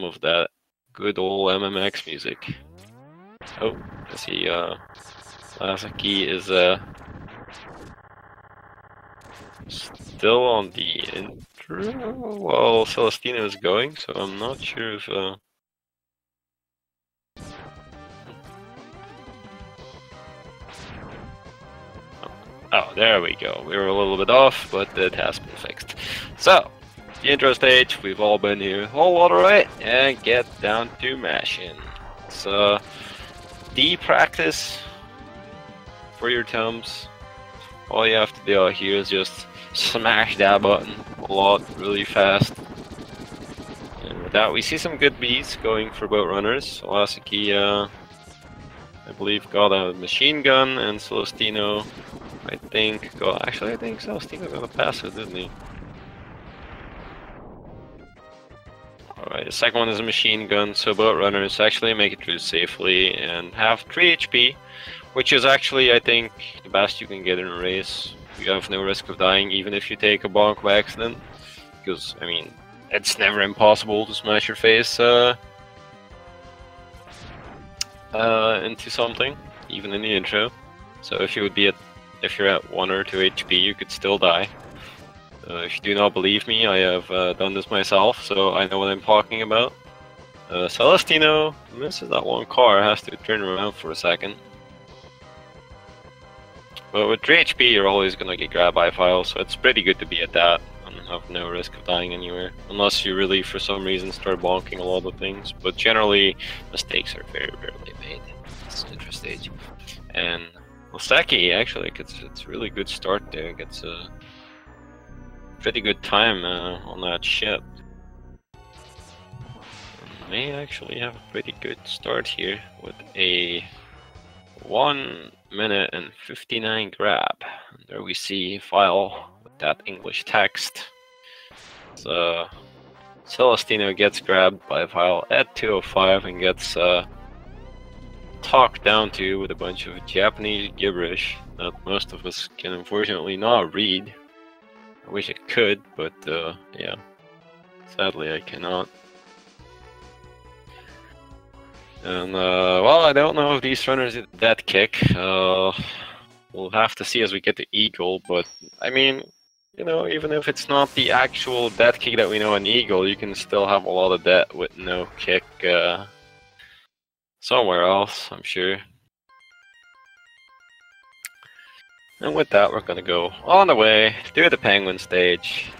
of that good old MMX music. Oh, I see Laseki is still on the intro while Celestinno is going, so I'm not sure if oh, there we go. We were a little bit off, but it has been fixed. So, the intro stage, we've all been here. Hold water right and get down to mashing. It's practice for your thumbs. All you have to do out here is just smash that button a lot, really fast. And with that, we see some good beats going for boat runners. Laseki, I believe, got a machine gun, and Celestinno, I think Celestinno got a passive, didn't he? Alright, the second one is a machine gun, so boat runners actually make it through safely and have 3 HP, which is actually, I think, the best you can get in a race. You have no risk of dying, even if you take a bonk by accident, because, I mean, it's never impossible to smash your face into something, even in the intro. So if you're at 1 or 2 HP, you could still die. If you do not believe me, I have done this myself, so I know what I'm talking about. Celestinno misses that one car, has to turn around for a second. But with 3 HP, you're always gonna get grabbed by files, so it's pretty good to be at that and have no risk of dying anywhere. Unless you really, for some reason, start bonking a lot of things. But generally, mistakes are very rarely made. It's an intro stage. And Laseki actually gets a really good start there. Gets a pretty good time on that ship. And may actually have a pretty good start here with a 1 minute and 59 grab. And there we see file with that English text. So Celestinno gets grabbed by a file at 2:05 and gets talked down to with a bunch of Japanese gibberish that most of us can unfortunately not read. I wish I could, but yeah, sadly I cannot. And well, I don't know if these runners did that kick. We'll have to see as we get to Eagle, but I mean, you know, even if it's not the actual death kick that we know in Eagle, you can still have a lot of death with no kick somewhere else, I'm sure. And with that, we're gonna go on the way to the penguin stage.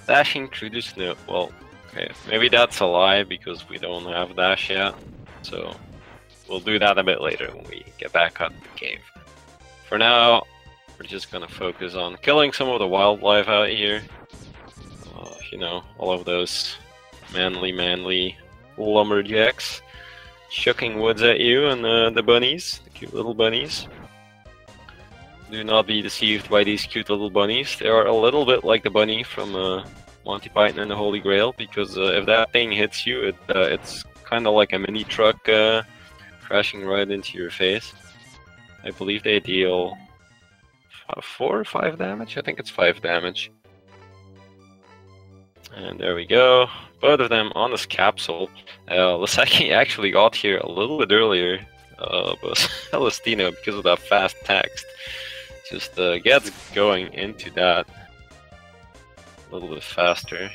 Dashing through the snow. Well, okay, maybe that's a lie because we don't have dash yet. So we'll do that a bit later when we get back up the cave. For now, we're just gonna focus on killing some of the wildlife out here. You know, all of those manly lumberjacks chucking woods at you, and the bunnies, the cute little bunnies. Do not be deceived by these cute little bunnies. They are a little bit like the bunny from Monty Python and the Holy Grail, because if that thing hits you, it's kind of like a mini truck crashing right into your face. I believe they deal 4 or 5 damage? I think it's 5 damage. And there we go. Both of them on this capsule. Laseki actually got here a little bit earlier, but Celestinno, because of that fast text, just gets going into that a little bit faster.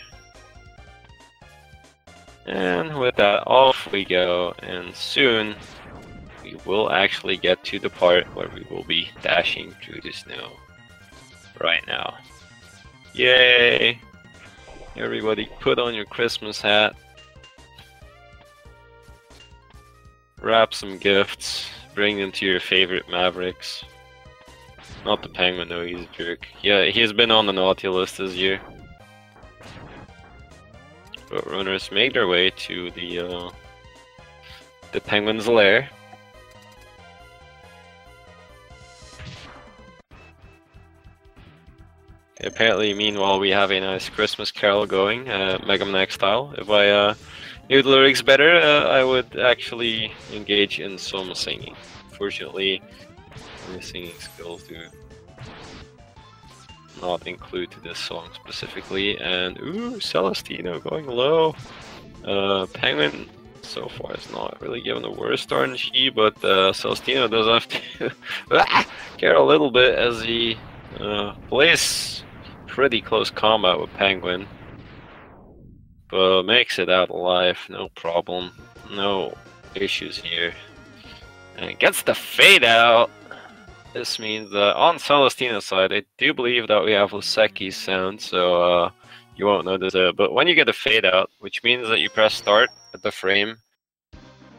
And with that, off we go, and soon we will actually get to the part where we will be dashing through the snow. Right now. Yay! Everybody put on your Christmas hat. Wrap some gifts. Bring them to your favorite Mavericks. Not the Penguin though, he's a jerk. Yeah, he's been on the naughty list this year. But runners make their way to the Penguin's lair. Apparently, meanwhile, we have a nice Christmas carol going, MMX style. If I knew the lyrics better, I would actually engage in some singing. Fortunately, my singing skills do not include to this song specifically. And ooh, Celestinno going low. Penguin so far is not really given the worst RNG, but Celestinno does have to care a little bit as he plays pretty close combat with Penguin, but makes it out alive, no problem, no issues here, and gets the fade out. This means that on Celestinno's side, I do believe that we have Laseki's sound, so you won't notice it. But when you get a fade out, which means that you press start at the frame,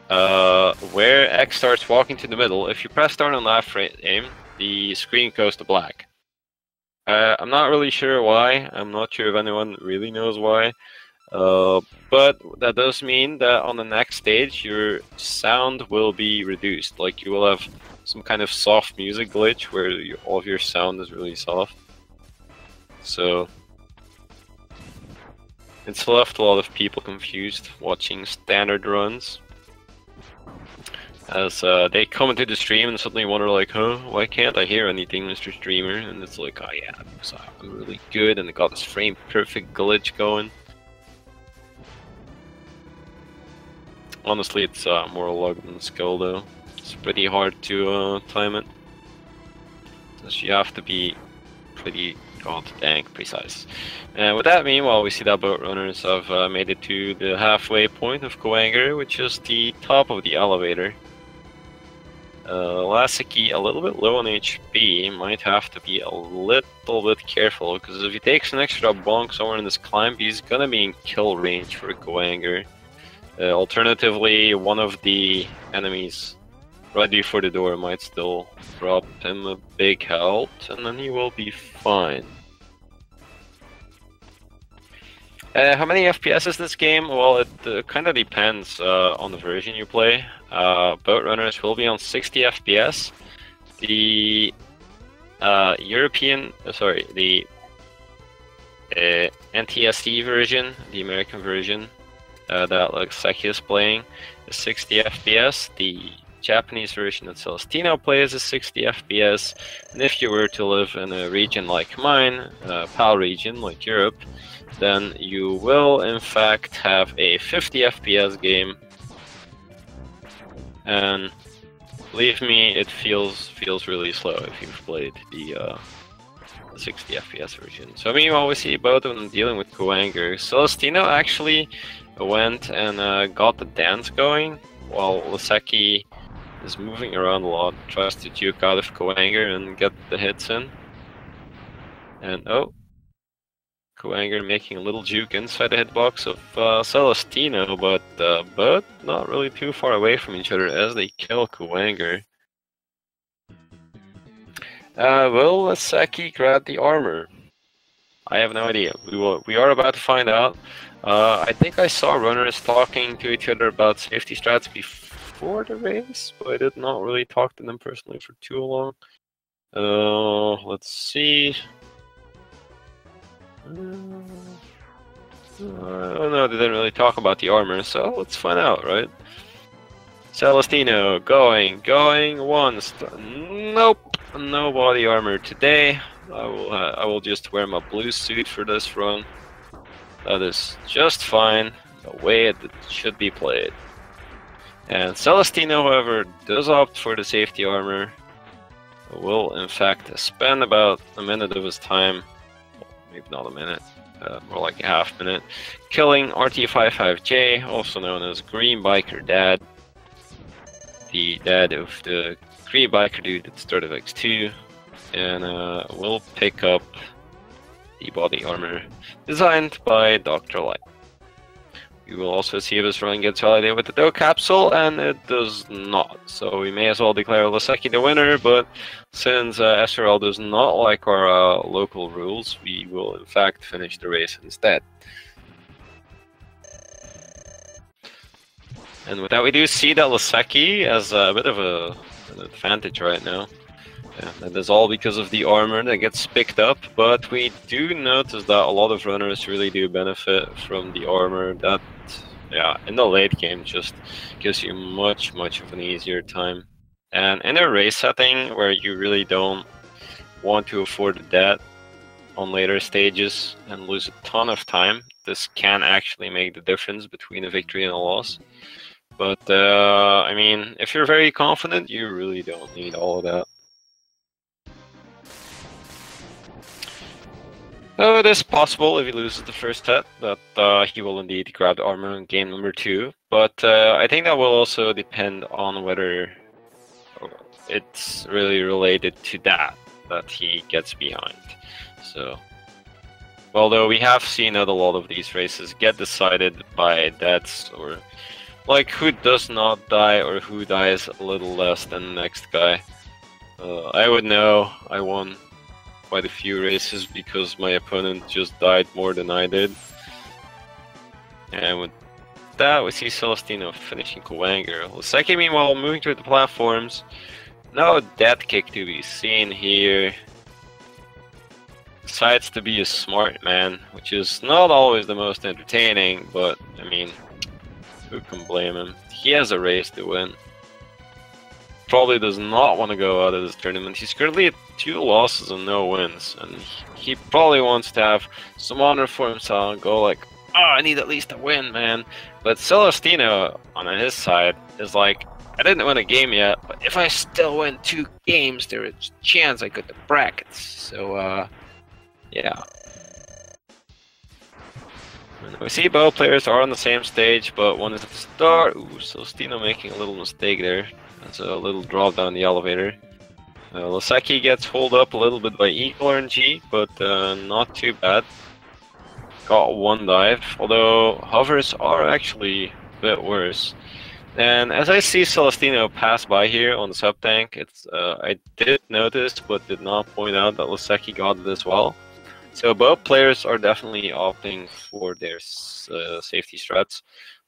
where X starts walking to the middle, if you press start on that frame, the screen goes to black. I'm not really sure why. I'm not sure if anyone really knows why. But that does mean that on the next stage, your sound will be reduced. Like you will have some kind of soft music glitch where all of your sound is really soft. So it's left a lot of people confused watching standard runs, as they come into the stream and suddenly wonder like, huh, why can't I hear anything, Mr. Streamer? And it's like, oh yeah, because I'm really good and I got this frame perfect glitch going. Honestly, it's more luck than skill though. It's pretty hard to time it, because you have to be pretty god dang precise. And with that, meanwhile, we see that boat runners have made it to the halfway point of Coanger, which is the top of the elevator. Laseki, a little bit low on HP, might have to be a little bit careful, because if he takes an extra bonk somewhere in this climb, he's gonna be in kill range for Coanger. Alternatively, one of the enemies right before the door might still drop him a big health, and then he will be fine. How many FPS is this game? Well, it kind of depends on the version you play. Boat Runners will be on 60 FPS. The the NTSC version, the American version, that Laseki is playing, is 60 FPS. The Japanese version that Celestinno plays is 60 FPS. And if you were to live in a region like mine, PAL region like Europe, then you will in fact have a 50 FPS game. And believe me, it feels really slow if you've played the 60 FPS version. So meanwhile, we see both of them dealing with Coanger. Celestinno actually went and got the dance going, while Laseki is moving around a lot, tries to juke out of Coanger and get the hits in. And oh, Coanger making a little juke inside the hitbox of Celestinno, but both not really too far away from each other as they kill Coanger. Will Laseki grab the armor? I have no idea. We are about to find out. I think I saw runners talking to each other about safety strats before the race, but I did not really talk to them personally for too long. Let's see. Oh no, they didn't really talk about the armor, so let's find out, right? Celestinno, going once. Nope, no body armor today. I will just wear my blue suit for this run. That is just fine, the way it should be played. And Celestinno, however, does opt for the safety armor. Will in fact spend about a minute of his time, well, maybe not a minute, more like a half minute, killing RT55J, also known as Green Biker Dad, the dad of the Green Biker dude at the start of X2, and will pick up the body armor designed by Dr. Light. We will also see if this run gets validated with the dough capsule, and it does not. So we may as well declare Laseki the winner, but since SRL does not like our local rules, we will in fact finish the race instead. And with that, we do see that Laseki has a bit of an advantage right now. Yeah, that is all because of the armor that gets picked up, but we do notice that a lot of runners really do benefit from the armor. That, yeah, in the late game just gives you much of an easier time. And in a race setting where you really don't want to afford that on later stages and lose a ton of time this can actually make the difference between a victory and a loss. But I mean, if you're very confident, you really don't need all of that. It is possible if he loses the first set that he will indeed grab the armor in game number 2, but I think that will also depend on whether it's really related to that he gets behind. So, although we have seen that a lot of these races get decided by deaths, or like who does not die or who dies a little less than the next guy. I would know I won quite a few races because my opponent just died more than I did. And with that, we see Celestinno finishing Kuwanger. Laseki, meanwhile, moving to the platforms. No death kick to be seen here. Decides to be a smart man, which is not always the most entertaining, but I mean, who can blame him? He has a race to win. Probably does not want to go out of this tournament. He's currently at 2 losses and no wins, and he probably wants to have some honor for himself and go like, oh, I need at least a win, man. But Celestinno, on his side, is like, I didn't win a game yet, but if I still win 2 games, there is a chance I get the brackets. So, yeah. And we see both players are on the same stage, but one is at the start. Ooh, Celestinno making a little mistake there. That's a little drop down the elevator. Laseki gets pulled up a little bit by Eagle RNG, but not too bad. Got 1 dive, although hovers are actually a bit worse. And as I see Celestinno pass by here on the sub tank, it's I did notice but did not point out that Laseki got it as well. So both players are definitely opting for their safety strats.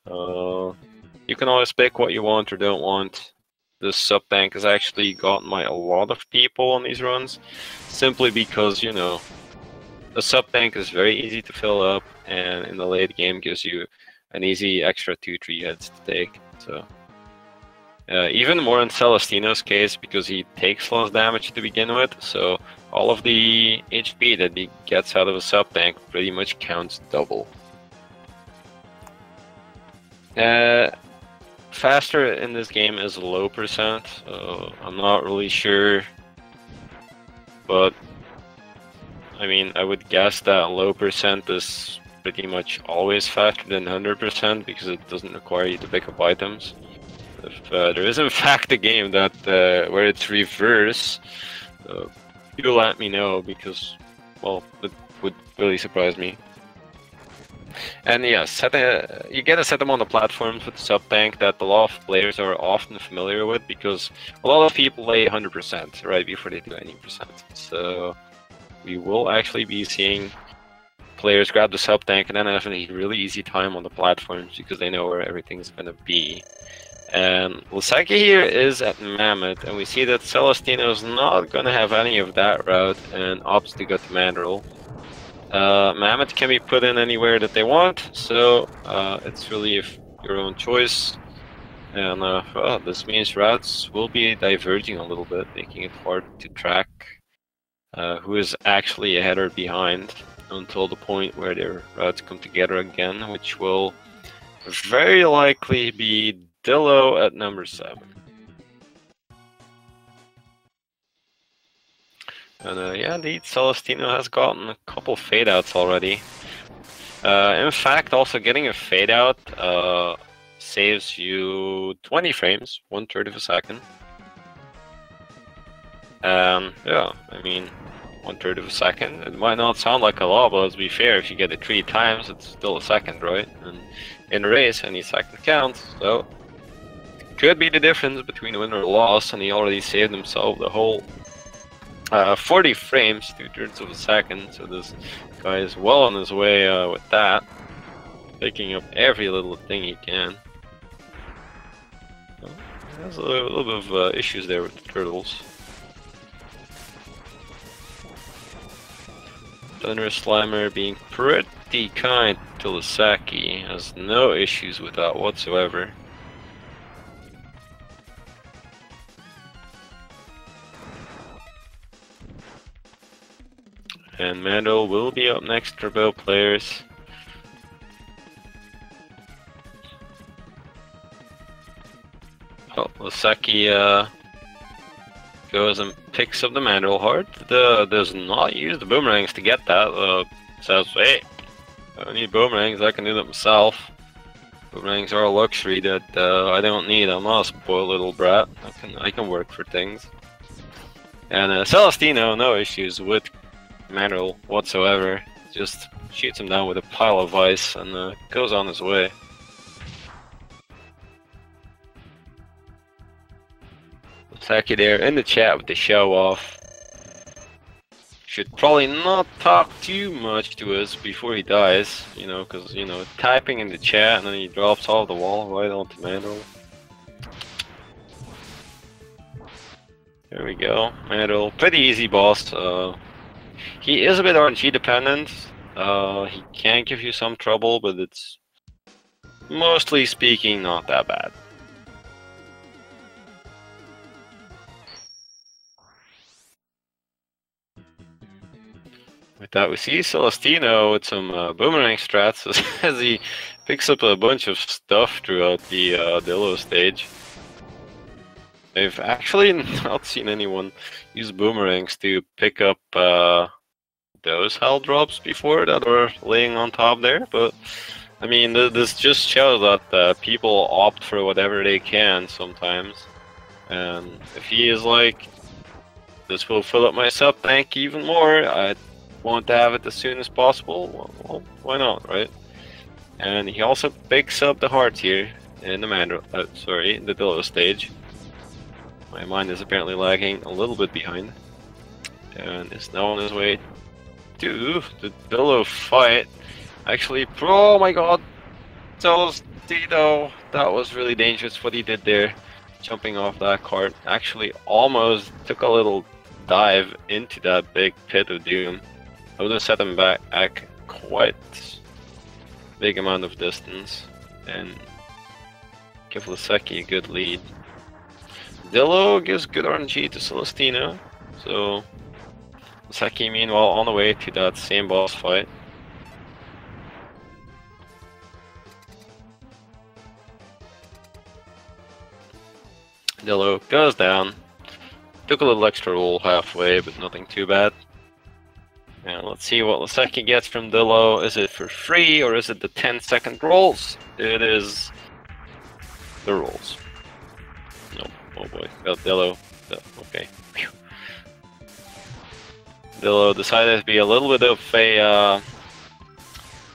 You can always pick what you want or don't want. This sub tank has actually gotten by a lot of people on these runs, simply because, you know, the sub tank is very easy to fill up, and in the late game gives you an easy extra 2-3 heads to take. So even more in Celestinno's case, because he takes less damage to begin with, so all of the HP that he gets out of a sub tank pretty much counts double. Faster in this game is low percent. I'm not really sure, but I mean, I would guess that low percent is pretty much always faster than 100% because it doesn't require you to pick up items. If there is in fact a game that where it's reverse, you let me know, because, well, it would really surprise me. And yeah, you get to set them on the platforms with the sub tank that a lot of players are often familiar with, because a lot of people lay 100% right before they do any percent. So we will actually be seeing players grab the sub tank and then have a really easy time on the platforms because they know where everything's gonna be. And Laseki here is at Mammoth, and we see that Celestinno is not gonna have any of that route and opts to go to Mandrill. Mammoth can be put in anywhere that they want, so it's really your own choice. And well, this means routes will be diverging a little bit, making it hard to track who is actually ahead or behind until the point where their routes come together again, which will very likely be Dillo at number 7. And yeah, indeed, Celestinno has gotten a couple fade outs already. In fact, also getting a fade out saves you 20 frames, 1/3 of a second. And yeah, I mean, 1/3 of a second. It might not sound like a lot, but let's be fair, if you get it 3 times, it's still a second, right? And in a race, any second counts, so could be the difference between win or loss, and he already saved himself the whole 40 frames, 2/3 of a second, so this guy is well on his way with that, picking up every little thing he can. Well, there's a little bit of issues there with the turtles. Thunder Slimer being pretty kind to Laseki, has no issues with that whatsoever. And Mando will be up next for both players. Oh, Laseki goes and picks up the Mandrill Heart. Does not use the boomerangs to get that. Says, hey, I don't need boomerangs, I can do that myself. Boomerangs are a luxury that I don't need. I'm not a spoiled little brat. I can work for things. And Celestinno, no issues with Mandrill whatsoever. Just shoots him down with a pile of ice and goes on his way. Laseki there in the chat with the show off. Should probably not talk too much to us before he dies, you know, because, you know, typing in the chat and then he drops off the wall right onto Mandrill. There we go, Mandrill. Pretty easy boss. He is a bit RNG dependent. He can give you some trouble, but it's mostly speaking not that bad. With that, we see Celestinno with some boomerang strats as he picks up a bunch of stuff throughout the Dillo stage. I've actually not seen anyone use boomerangs to pick up those hell drops before that were laying on top there, but I mean, this just shows that people opt for whatever they can sometimes. And if he is like, this will fill up my sub tank even more, I want to have it as soon as possible, well, why not, right? And he also picks up the heart here in the the Dillo stage. My mind is apparently lagging a little bit behind. And is now on his way to the Dillo fight. Actually, oh my god! Celestinno, that was really dangerous what he did there. Jumping off that cart. Actually almost took a little dive into that big pit of doom. I would have set him back quite big amount of distance and give Laseki a good lead. Dillo gives good RNG to Celestinno, so Laseki meanwhile on the way to that same boss fight. Dillo goes down, took a little extra roll halfway, but nothing too bad. And let's see what Laseki gets from Dillo. Is it for free or is it the 10-second rolls? It is the rolls. No, oh boy, got Dillo. Okay. Phew. Dillo decided to be a little bit of a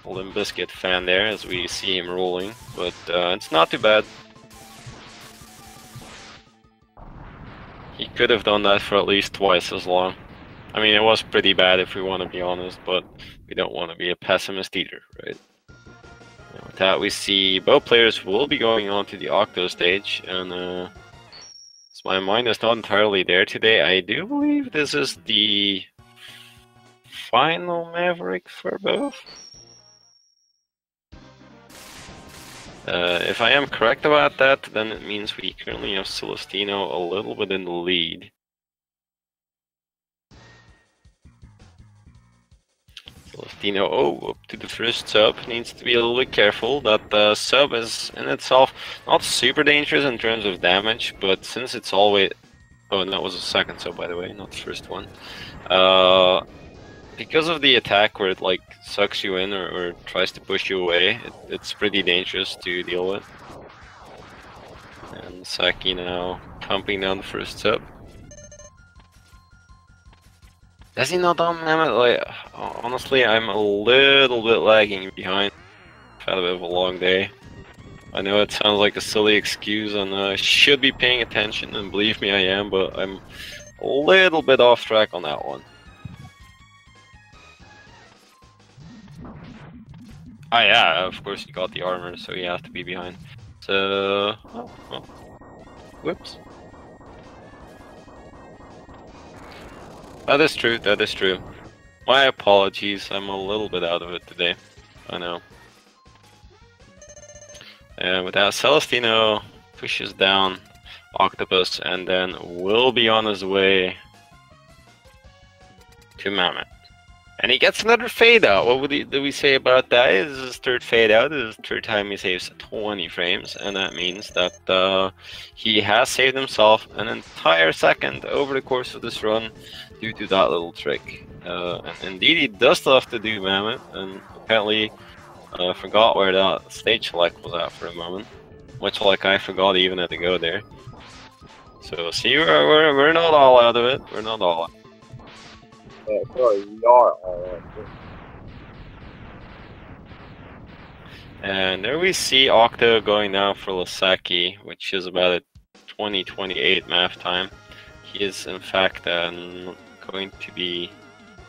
Limp Bizkit fan there as we see him rolling, but it's not too bad. He could have done that for at least twice as long. I mean, it was pretty bad if we want to be honest, but we don't want to be a pessimist either, right? And with that, we see both players will be going on to the Octo stage, and so my mind is not entirely there today. I do believe this is the final Maverick for both. If I am correct about that, then it means we currently have Celestinno a little bit in the lead. Celestinno, up to the first sub, needs to be a little bit careful. That sub is in itself not super dangerous in terms of damage, but since it's always... Oh, and that was a second sub, by the way, not the first one. Because of the attack where it like sucks you in or tries to push you away, it's pretty dangerous to deal with. And Saki now pumping down the first sub. Does he not dominate? Like, honestly, I'm a little bit lagging behind. I've had a bit of a long day. I know it sounds like a silly excuse and I should be paying attention, and believe me I am, but I'm a little bit off track on that one. Ah yeah, of course he got the armor, so he has to be behind. So... oh. Whoops. That is true, that is true. My apologies, I'm a little bit out of it today. I know. And with that, Celestinno pushes down Octopus and then will be on his way to Mammoth. And he gets another fade out. What do we say about that? This is his third fade out. This is the third time he saves 20 frames, and that means that he has saved himself an entire second over the course of this run due to that little trick. And indeed, he does still have to do Mammoth, and apparently forgot where that stage select was at for a moment. Much like I forgot even had to go there. So see, we're not all out of it. We're not all out. Sorry, we are all And there we see Octo going down for Laseki, which is about a 2028 math time. He is in fact going to be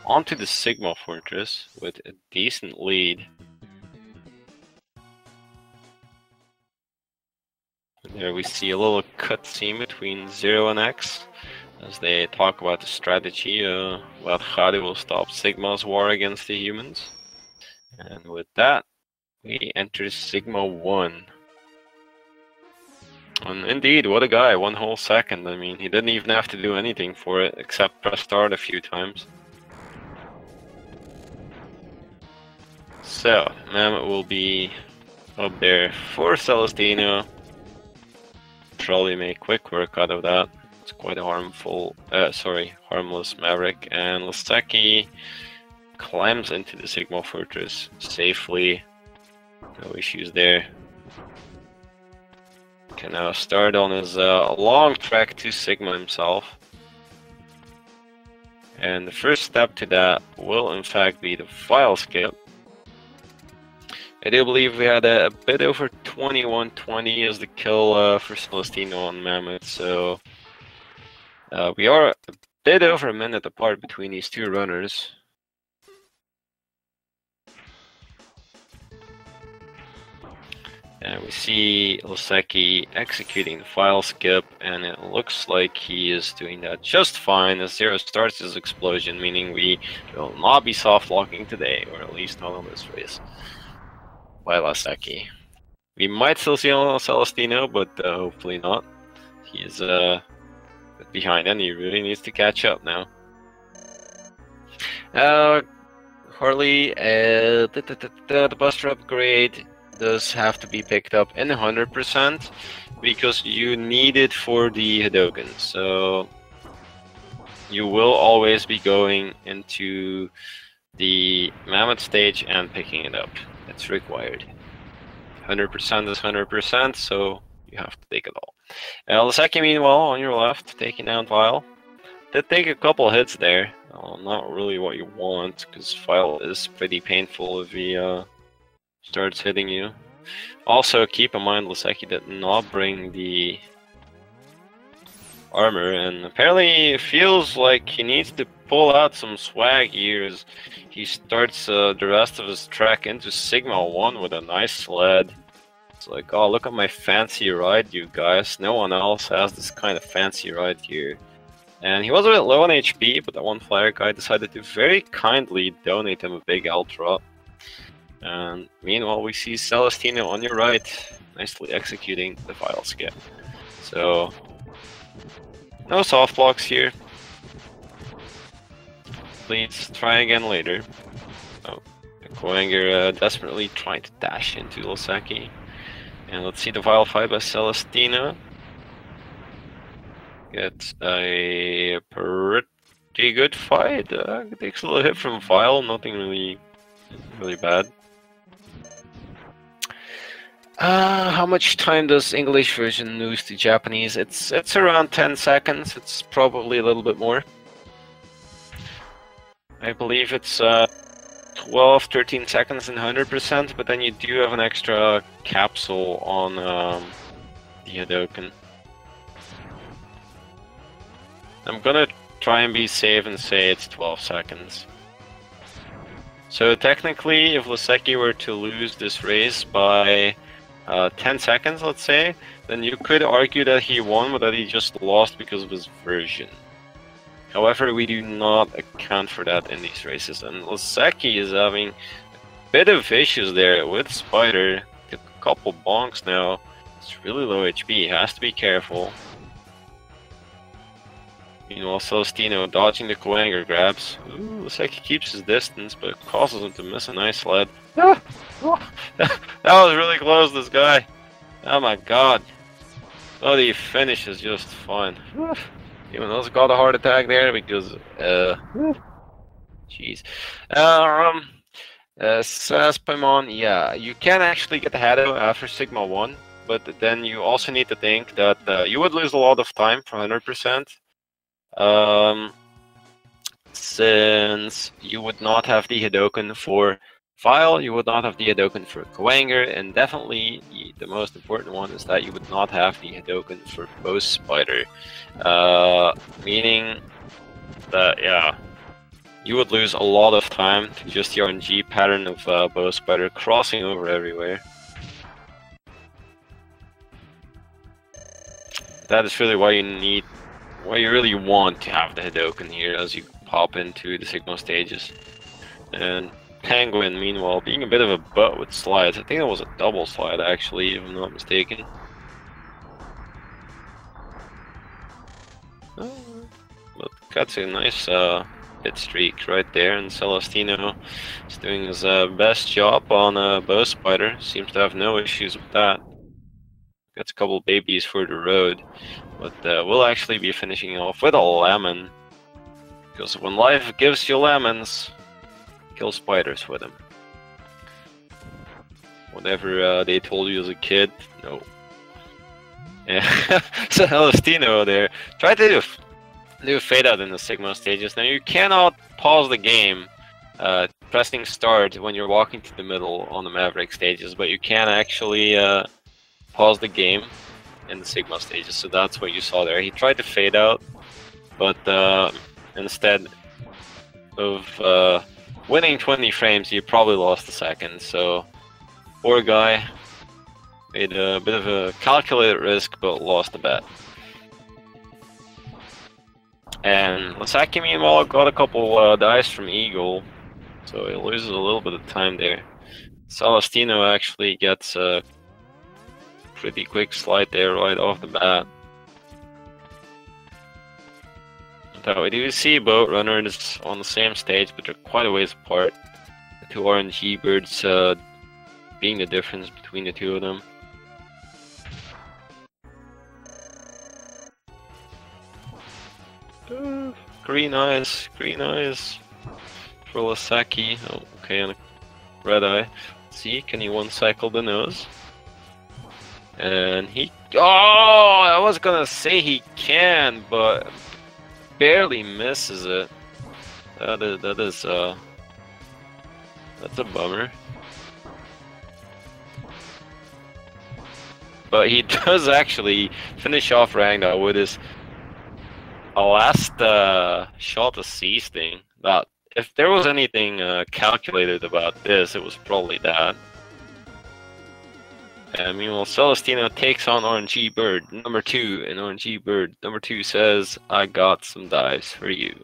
onto the Sigma Fortress with a decent lead. And there we see a little cutscene between Zero and X as they talk about the strategy about how they will stop Sigma's war against the humans. And with that, we enter Sigma 1. And indeed, what a guy, 1 whole second. I mean, he didn't even have to do anything for it, except press start a few times. So, Mammoth will be up there for Celestinno. Probably make quick work out of that. It's quite a harmless Maverick. And Laseki climbs into the Sigma Fortress safely. No issues there. Can now start on his long trek to Sigma himself. And the first step to that will in fact be the file skip. I do believe we had a bit over 2120 as the kill for Celestinno on Mammoth, so we are a bit over a minute apart between these two runners. And we see Laseki executing the file skip, and it looks like he is doing that just fine as Zero starts his explosion, meaning we will not be soft locking today, or at least not on this race, by Laseki. We might still see on Celestinno, but hopefully not. He is behind, and he really needs to catch up now. Harley, the Buster upgrade does have to be picked up in 100% because you need it for the Hadoken. So you will always be going into the Mammoth stage and picking it up. It's required. 100% is 100%, so you have to take it all. Laseki, meanwhile, on your left, taking down Vile. Did take a couple hits there. Not really what you want, because Vile is pretty painful if he starts hitting you. Also, keep in mind, Laseki did not bring the armor, and apparently it feels like he needs to pull out some swag here as he starts the rest of his trek into Sigma 1 with a nice sled. It's like, oh, look at my fancy ride, you guys. No one else has this kind of fancy ride here. And he was a bit low on HP, but that one flyer guy decided to very kindly donate him a big ultra. And meanwhile, we see Celestinno on your right, nicely executing the file skip. So, no soft blocks here. Please try again later. Oh, Koenger desperately trying to dash into Laseki. And let's see the file fight by Celestinno. Gets a pretty good fight. Takes a little hit from Vile, nothing really bad. How much time does English version lose to Japanese? It's around 10 seconds. It's probably a little bit more. I believe it's 12, 13 seconds and 100%, but then you do have an extra capsule on the Hadoken. I'm gonna try and be safe and say it's 12 seconds. So technically, if Laseki were to lose this race by 10 seconds, let's say, then you could argue that he won, but that he just lost because of his version. However, we do not account for that in these races, and Laseki is having a bit of issues there with Spider. Took a couple bonks now. It's really low HP, he has to be careful. Meanwhile, Celestinno dodging the Coanger grabs. Ooh, Laseki keeps his distance, but causes him to miss a nice sled. Ah! That was really close, this guy. Oh my god. Oh, the finish is just fun. Even else got a heart attack there because, jeez. Says Paimon, yeah, you can actually get ahead after Sigma 1, but then you also need to think that you would lose a lot of time for 100%. Since you would not have the Hadoken for File, you would not have the Hadoken for Coanger, and definitely the most important one is that you would not have the Hadoken for Bow Spider. Meaning that, yeah, you would lose a lot of time to just the RNG pattern of Bow Spider crossing over everywhere. That is really why you really want to have the Hadoken here as you pop into the Sigma stages. And Penguin, meanwhile, being a bit of a butt with slides. I think it was a double slide actually, if I'm not mistaken. But that's a nice hit streak right there, and Celestinno is doing his best job on Bow Spider. Seems to have no issues with that. Gets a couple babies for the road, but we'll actually be finishing off with a lemon. Because when life gives you lemons, kill spiders with them. Whatever they told you as a kid, no. Yeah. So Celestinno there tried to do a fade out in the Sigma stages. Now you cannot pause the game pressing start when you're walking to the middle on the Maverick stages, but you can actually pause the game in the Sigma stages. So that's what you saw there. He tried to fade out, but instead of winning 20 frames, he probably lost a second. So poor guy made a bit of a calculated risk, but lost the bet. And Laseki, meanwhile, got a couple dice from Eagle, so he loses a little bit of time there. Celestinno actually gets a pretty quick slide there right off the bat. Now we do see boat runners on the same stage, but they're quite a ways apart. The two RNG birds being the difference between the two of them. Green eyes for Laseki. Oh, okay, and a red eye. Let's see, can he one cycle the nose? And he. Oh, I was gonna say he can, but barely misses it. That's a bummer. But he does actually finish off Ragnar with his last shot of Seasting. That if there was anything calculated about this, it was probably that. And meanwhile, Celestinno takes on RNG Bird number 2, and RNG Bird number 2 says, "I got some dice for you."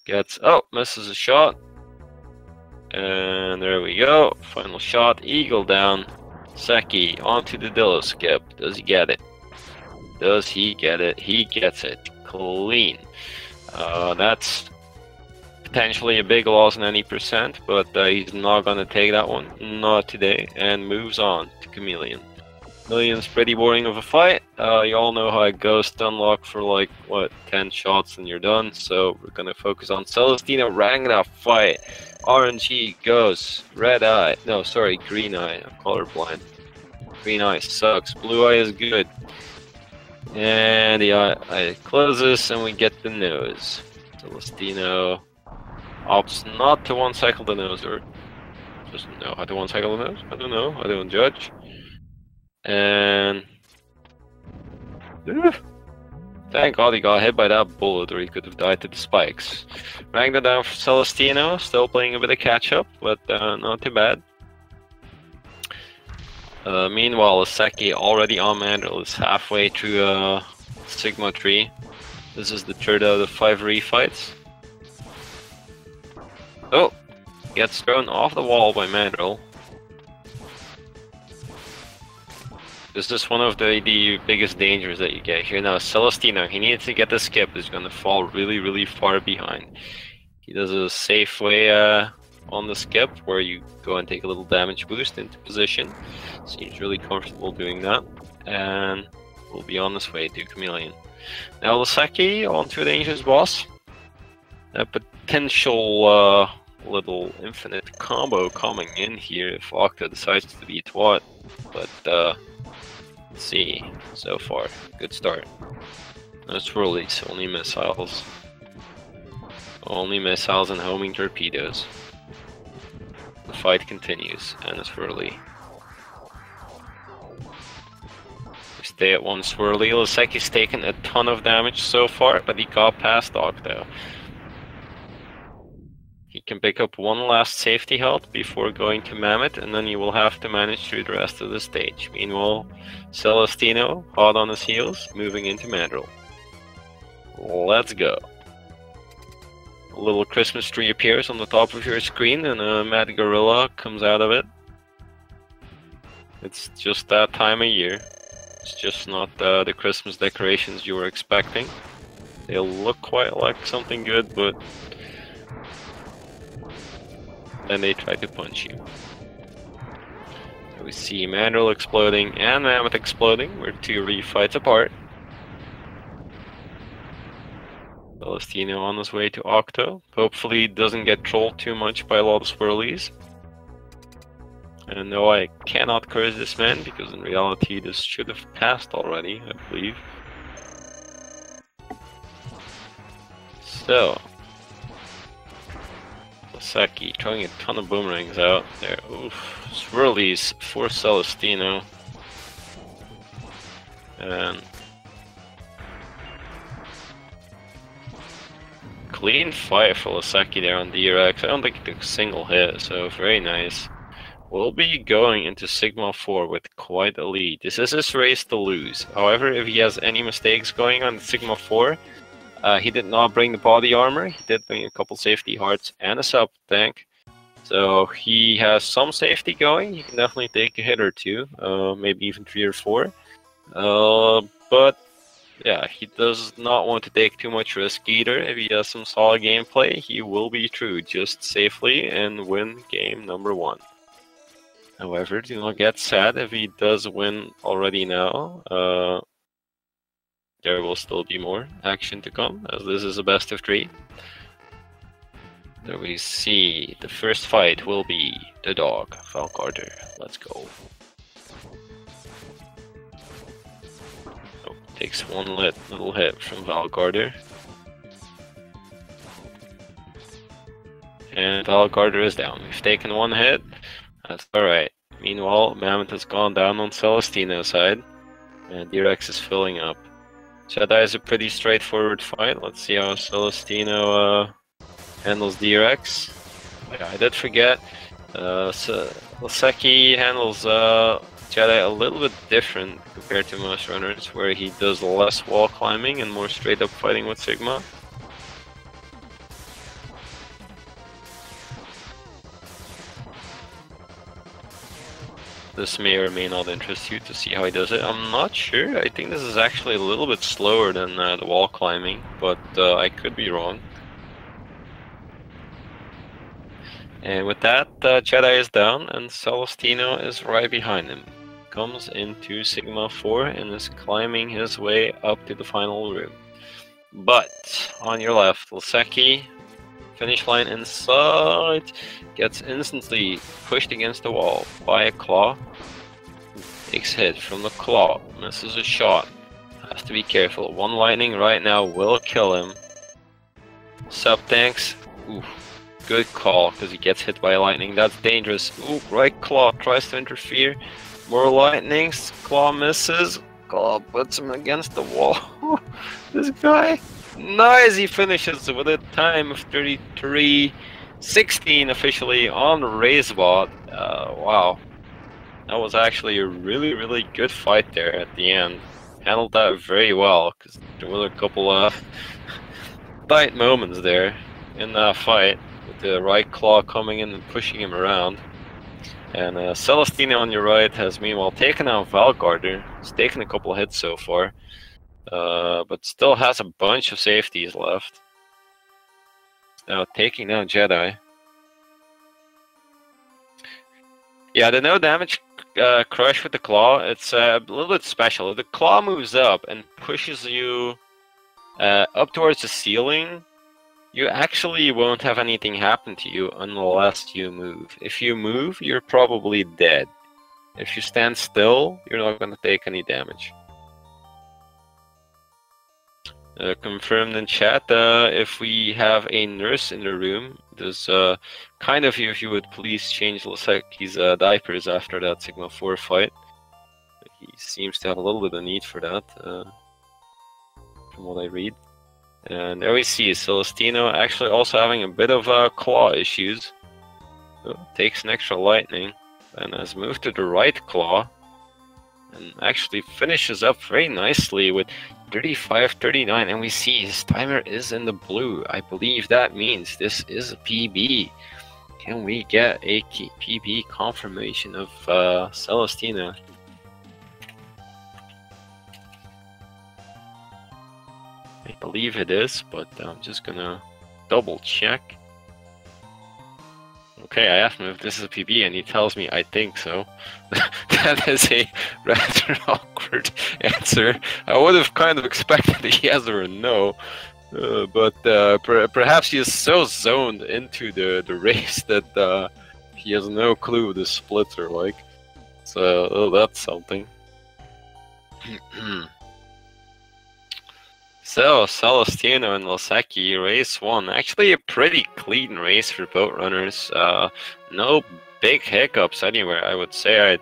Gets misses a shot, and there we go. Final shot, Eagle down. Seki onto the Dillo skip. Does he get it? Does he get it? He gets it clean. That's potentially a big loss in any percent, but he's not gonna take that one, not today, and moves on to Chameleon. Chameleon's pretty boring of a fight. You all know how it goes. Unlock for like what 10 shots and you're done. So we're gonna focus on Celestinno Ragnar fight. RNG goes red eye. No, sorry, green eye. I'm colorblind. Green eye sucks. Blue eye is good. And the eye closes, and we get the nose. Celestinno opts not to one cycle the nose, or just know how to one cycle the nose. I don't know. I don't judge. And thank God he got hit by that bullet, or he could have died to the spikes. Ragnar down for Celestinno, still playing a bit of catch up, but not too bad. Meanwhile, Laseki already on Mandrill is halfway through Sigma 3. This is the third out of 5 refights. Oh, gets thrown off the wall by Mandrill. This is one of the biggest dangers that you get here. Now, Celestinno, he needs to get the skip. He's going to fall really, really far behind. He does a safe way on the skip, where you go and take a little damage boost into position. Seems really comfortable doing that. And we'll be on this way to Chameleon. Now, Laseki onto a dangerous boss. A potential little infinite combo coming in here if Octo decides to be twat. But, let's see. So far, good start. No swirlies, only missiles. Only missiles and homing torpedoes. The fight continues, and it's swirly. We stay at one swirly. Laseki's taken a ton of damage so far, but he got past Octo. He can pick up one last safety health before going to Mammoth, and then he will have to manage through the rest of the stage. Meanwhile, Celestinno, hot on his heels, moving into Mandrill. Let's go. A little Christmas tree appears on the top of your screen, and a mad gorilla comes out of it. It's just that time of year. It's just not the Christmas decorations you were expecting. They look quite like something good, but then they try to punch you. So we see Mandrill exploding and Mammoth exploding. We're 2 refights apart. Celestinno on his way to Octo. Hopefully he doesn't get trolled too much by a lot of swirlies. And no, I cannot curse this man, because in reality this should have passed already, I believe. So, Laseki throwing a ton of boomerangs out there. Oof, swirlies for Celestinno. And clean fight for Laseki there on DRX. I don't think he took a single hit, so very nice. We'll be going into Sigma 4 with quite a lead. This is his race to lose. However, if he has any mistakes going on Sigma 4, he did not bring the body armor. He did bring a couple safety hearts and a sub tank. So he has some safety going. He can definitely take a hit or two, maybe even 3 or 4. But yeah, he does not want to take too much risk either. If he has some solid gameplay, he will be true just safely and win game number 1. However, do not get sad if he does win already now. There will still be more action to come, as this is a best of 3. There we see the first fight will be the dog, Valcarder. Let's go. Oh, takes one little hit from Valcarder. And Valcarder is down. We've taken 1 hit. That's alright. Meanwhile, Mammoth has gone down on Celestinno's side, and DRX is filling up. Jedi is a pretty straightforward fight. Let's see how Celestinno handles DRX. Yeah, I did forget. So Laseki handles Jedi a little bit different compared to most runners, where he does less wall climbing and more straight up fighting with Sigma. This may or may not interest you to see how he does it. I'm not sure. I think this is actually a little bit slower than the wall climbing, but I could be wrong. And with that, Jedi is down, and Celestinno is right behind him. Comes into Sigma 4 and is climbing his way up to the final room. But on your left, Laseki, finish line inside, gets instantly pushed against the wall by a claw. Takes hit from the claw, misses a shot. Has to be careful. 1 lightning right now will kill him. Sub tanks, oof. Good call, because he gets hit by lightning. That's dangerous. Ooh, right claw tries to interfere. More lightnings. Claw misses. Claw puts him against the wall. This guy. Nice, he finishes with a time of 33:16 officially on Razebot. Wow. That was actually a really good fight there at the end. Handled that very well, because there were a couple of tight moments there in that fight, with the right claw coming in and pushing him around. And Celestinno on your right has meanwhile taken out Valgarder. He's taken a couple hits so far, but still has a bunch of safeties left. Now taking down Jedi. Yeah, the no damage crush with the claw, it's a little bit special. If the claw moves up and pushes you up towards the ceiling, you actually won't have anything happen to you unless you move. If you move, you're probably dead. If you stand still, you're not going to take any damage. Confirmed in chat, if we have a nurse in the room, there's kind of if you would please change Laseki's diapers after that Sigma 4 fight. He seems to have a little bit of need for that, from what I read. And there we see Celestinno actually also having a bit of claw issues. So, takes an extra lightning and has moved to the right claw. And actually finishes up very nicely with 35-39, and we see his timer is in the blue. I believe that means this is a PB. Can we get a PB confirmation of Celestinno? I believe it is, but I'm just gonna double check. Okay, I asked him if this is a PB, and he tells me I think so. That is a rather awkward answer. I would have kind of expected a yes or a no, but perhaps he is so zoned into the race that he has no clue what the splits are like. So that's something. So, Celestinno and Laseki, race 1. Actually a pretty clean race for boat runners. No big hiccups anywhere, I would say. I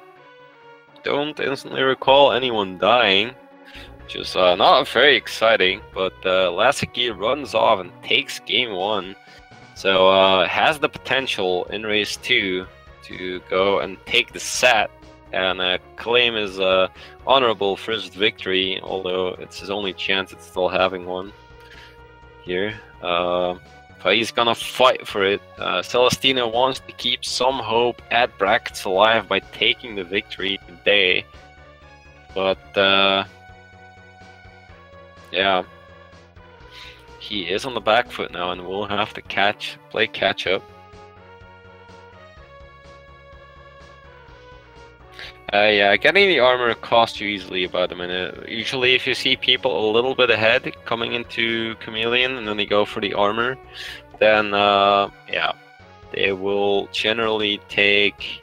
don't instantly recall anyone dying. Which is not very exciting, but Laseki runs off and takes game 1. So, has the potential in race 2 to go and take the set and claim his honorable first victory, although it's his only chance at still having one here. But he's gonna fight for it. Celestinno wants to keep some hope at brackets alive by taking the victory today. But yeah, he is on the back foot now and will have to play catch up. Yeah, getting the armor costs you easily about a minute. Usually if you see people a little bit ahead coming into Chameleon and then they go for the armor, then yeah, they will generally take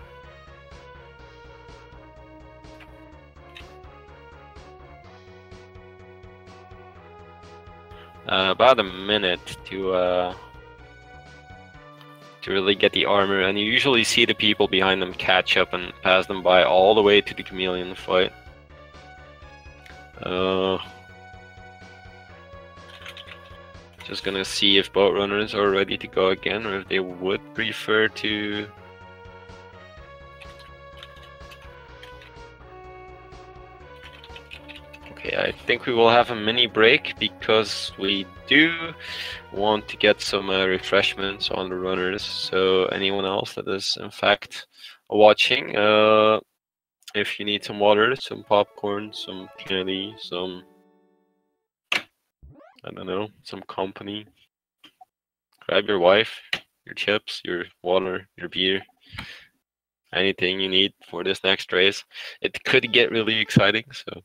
about a minute to really get the armor, and you usually see the people behind them catch up and pass them by all the way to the Chameleon fight. Just gonna see if boat runners are ready to go again, or if they would prefer to... Okay, I think we will have a mini break because we do want to get some refreshments on the runners. So anyone else that is in fact watching, if you need some water, some popcorn, some candy, some, I don't know, some company, grab your wife, your chips, your water, your beer, anything you need for this next race. It could get really exciting, so.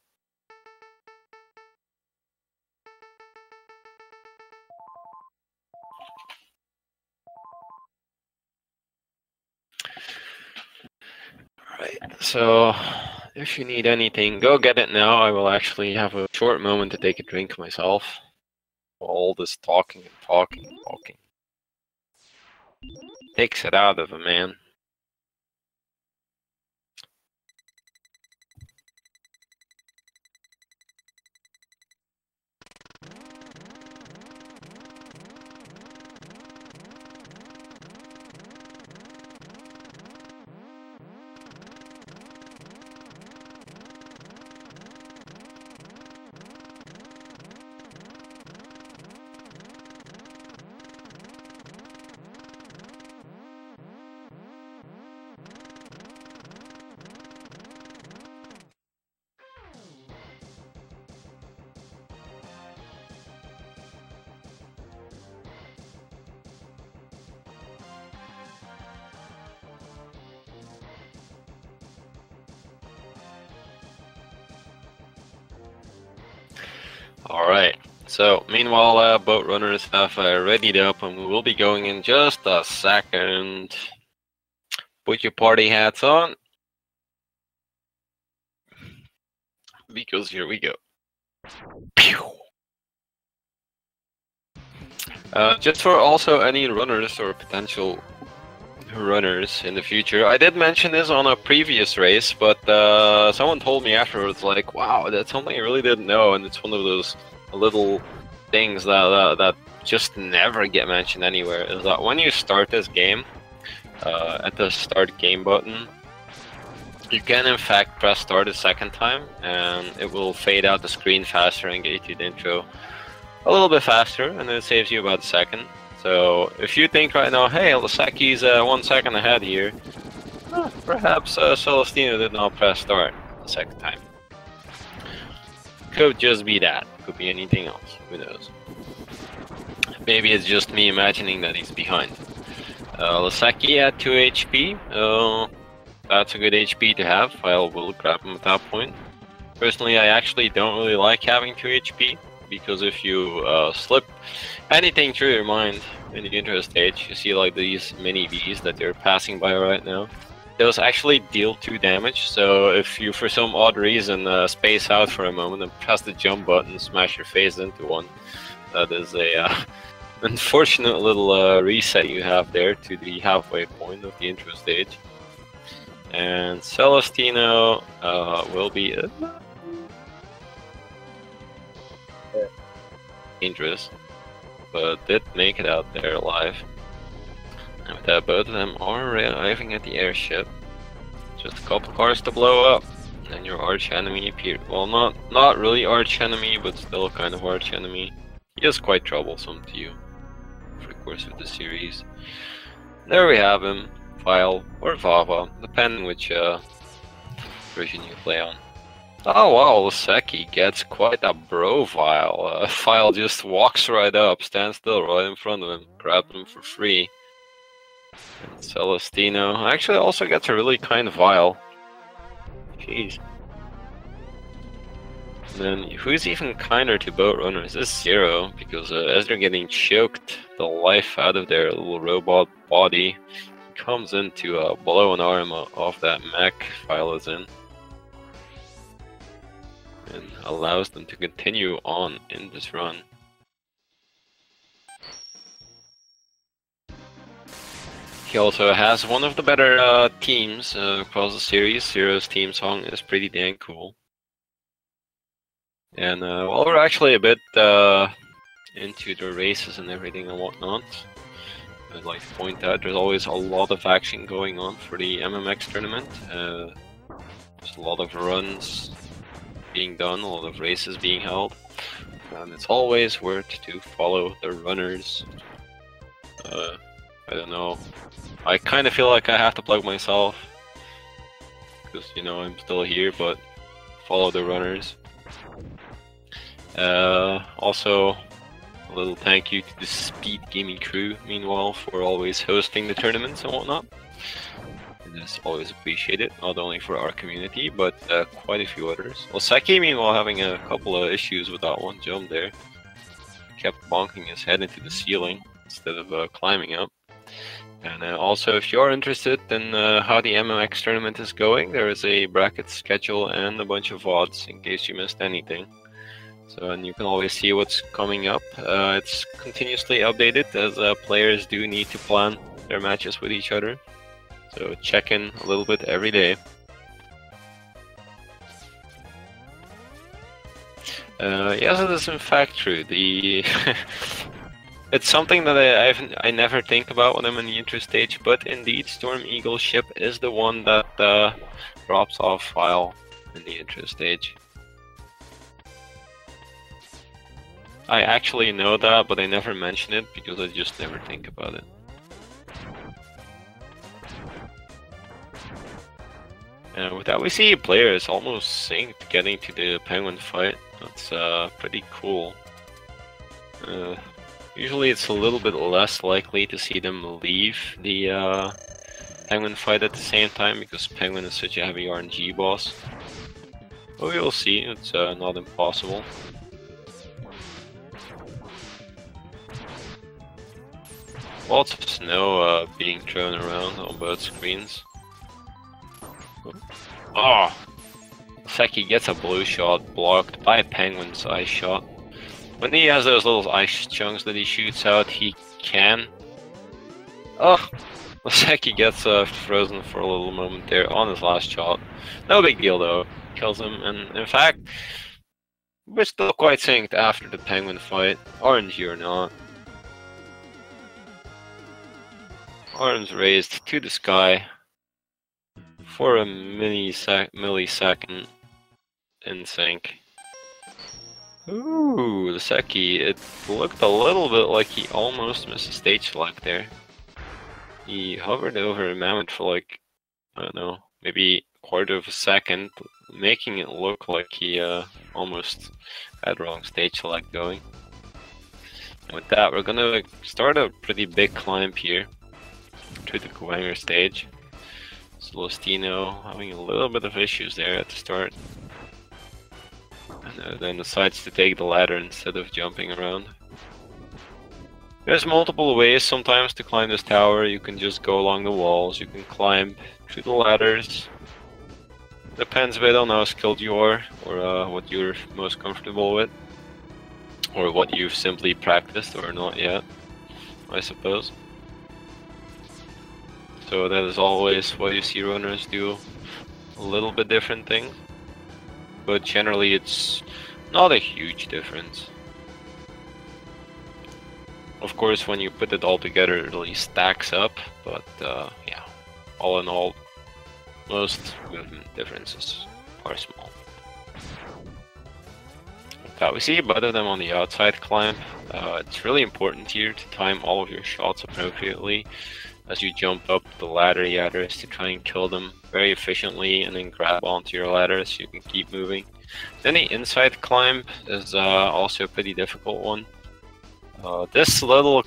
Right, so if you need anything, go get it now. I will actually have a short moment to take a drink myself. All this talking and talking and talking takes it out of a man. Alright, so meanwhile boat runners have readied up and we will be going in just a second. Put your party hats on, because here we go. Pew! Just for also any runners or potential runners in the future, I did mention this on a previous race, but someone told me afterwards, like, wow, that's something I really didn't know, and it's one of those little things that just never get mentioned anywhere, is that when you start this game, at the start game button, you can in fact press start a second time, and it will fade out the screen faster and get you the intro a little bit faster, and it saves you about a second. So if you think right now, hey, Laseki's 1 second ahead here, perhaps Celestinno did not press start the second time. Could just be that. Could be anything else. Who knows? Maybe it's just me imagining that he's behind. Laseki at 2 HP. That's a good HP to have. I will grab him at that point. Personally, I actually don't really like having 2 HP. Because if you slip anything through your mind in the intro stage, you see like these mini Vs that they're passing by right now. Those actually deal 2 damage, so if you for some odd reason space out for a moment and press the jump button, smash your face into one, that is a unfortunate little reset you have there to the halfway point of the intro stage. And Celestinno will be dangerous, but did make it out there alive. And with that, both of them are arriving at the airship. Just a couple cars to blow up, and your arch enemy appeared. Well, not really arch enemy, but still kind of arch enemy. He is quite troublesome to you for the course of the series. There we have him, File or Vava, depending which version you play on. Oh wow, Laseki gets quite a profile. File just walks right up, stands still right in front of him, grabs him for free. And Celestinno actually also gets a really kind Vile. Jeez. And then who's even kinder to boat runners is Zero, because as they're getting choked the life out of their little robot body, comes in to blow an arm off that mech File is in. And allows them to continue on in this run. He also has one of the better teams across the series. Zero's team song is pretty dang cool. And while we're actually a bit into the races and everything and whatnot, I'd like to point out there's always a lot of action going on for the MMX tournament. There's a lot of runs being done, a lot of races being held, and it's always worth to follow the runners. I don't know, I kind of feel like I have to plug myself, because, you know, I'm still here, but follow the runners. Also, a little thank you to the Speed Gaming crew, meanwhile, for always hosting the tournaments and whatnot. It is always appreciated, not only for our community, but quite a few others. Laseki, meanwhile, having a couple of issues with that one jump there. Kept bonking his head into the ceiling instead of climbing up. And also, if you're interested in how the MMX tournament is going, there is a bracket schedule and a bunch of VODs in case you missed anything. So, and you can always see what's coming up. It's continuously updated, as players do need to plan their matches with each other. So check in a little bit every day. Yes, it is in fact true. It's something that I never think about when I'm in the intro stage, but indeed, Storm Eagle ship is the one that drops off File in the intro stage. I actually know that, but I never mention it because I just never think about it. And with that, we see players almost synced getting to the penguin fight. That's pretty cool. Usually it's a little bit less likely to see them leave the penguin fight at the same time, because penguin is such a heavy RNG boss. But we will see, it's not impossible. Lots of snow being thrown around on both screens. Oh! Laseki gets a blue shot blocked by Penguin's ice shot. When he has those little ice chunks that he shoots out, he can. Oh! Laseki gets frozen for a little moment there on his last shot. No big deal though. Kills him, and in fact, we're still quite synced after the Penguin fight. Orange or not. Arms raised to the sky for a millisecond in sync. Ooh, Laseki, it looked a little bit like he almost missed a stage select there. He hovered over Mammoth for like, I don't know, maybe a quarter of a second, making it look like he almost had wrong stage select going. And with that, we're gonna start a pretty big climb here to the Kuwanger stage. Celestinno having a little bit of issues there at the start. And then decides to take the ladder instead of jumping around. There's multiple ways sometimes to climb this tower. You can just go along the walls, you can climb through the ladders. Depends a bit on how skilled you are, or what you're most comfortable with. Or what you've simply practiced or not yet, I suppose. So that is always what you see runners do, a little bit different things. But generally it's not a huge difference. Of course, when you put it all together, it really stacks up, but yeah, all in all, most movement differences are small. We see both of them on the outside climb. It's really important here to time all of your shots appropriately. As you jump up the ladder ladders to try and kill them very efficiently and then grab onto your ladder so you can keep moving. Then the inside climb is also a pretty difficult one. This little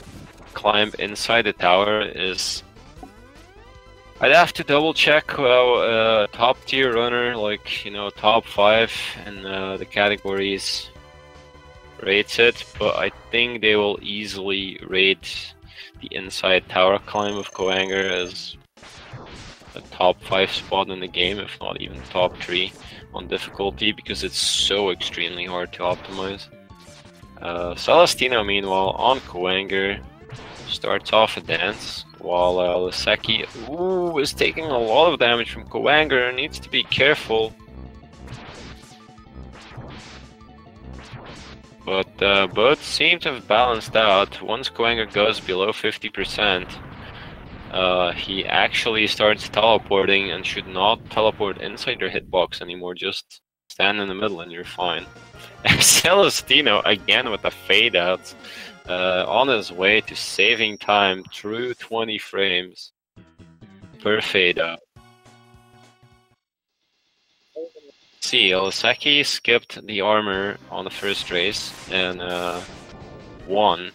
climb inside the tower is... I'd have to double check how top tier runner, like, you know, top 5 in the categories rates it, but I think they will easily rate the inside tower climb of Kuwanger as a top 5 spot in the game, if not even top 3 on difficulty, because it's so extremely hard to optimize. Celestinno, meanwhile, on Kuwanger, starts off a dance, while Laseki is taking a lot of damage from Kuwanger and needs to be careful. But both seem to have balanced out. Once Kuwanger goes below 50%, he actually starts teleporting and should not teleport inside your hitbox anymore, just stand in the middle and you're fine. Celestinno again with a fade out, on his way to saving time through 20 frames per fade out. See, Laseki skipped the armor on the first race and won.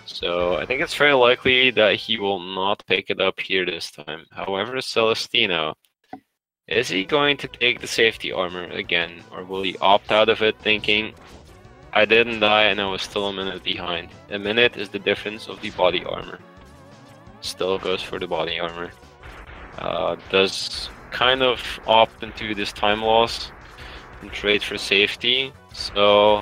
So I think it's very likely that he will not pick it up here this time. However, Celestinno, is he going to take the safety armor again, or will he opt out of it thinking, I didn't die and I was still a minute behind? A minute is the difference of the body armor. Still goes for the body armor. Does kind of opt into this time loss and trade for safety, so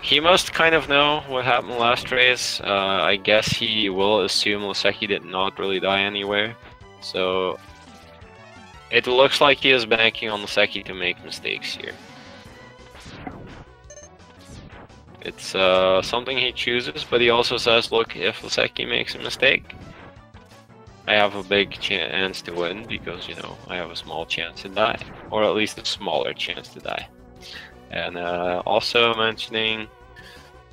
he must kind of know what happened last race. I guess he will assume Laseki did not really die anywhere, so it looks like he is banking on Laseki to make mistakes here. It's something he chooses, but he also says, look, if Laseki makes a mistake, I have a big chance to win, because, you know, I have a small chance to die. Or at least a smaller chance to die. And also mentioning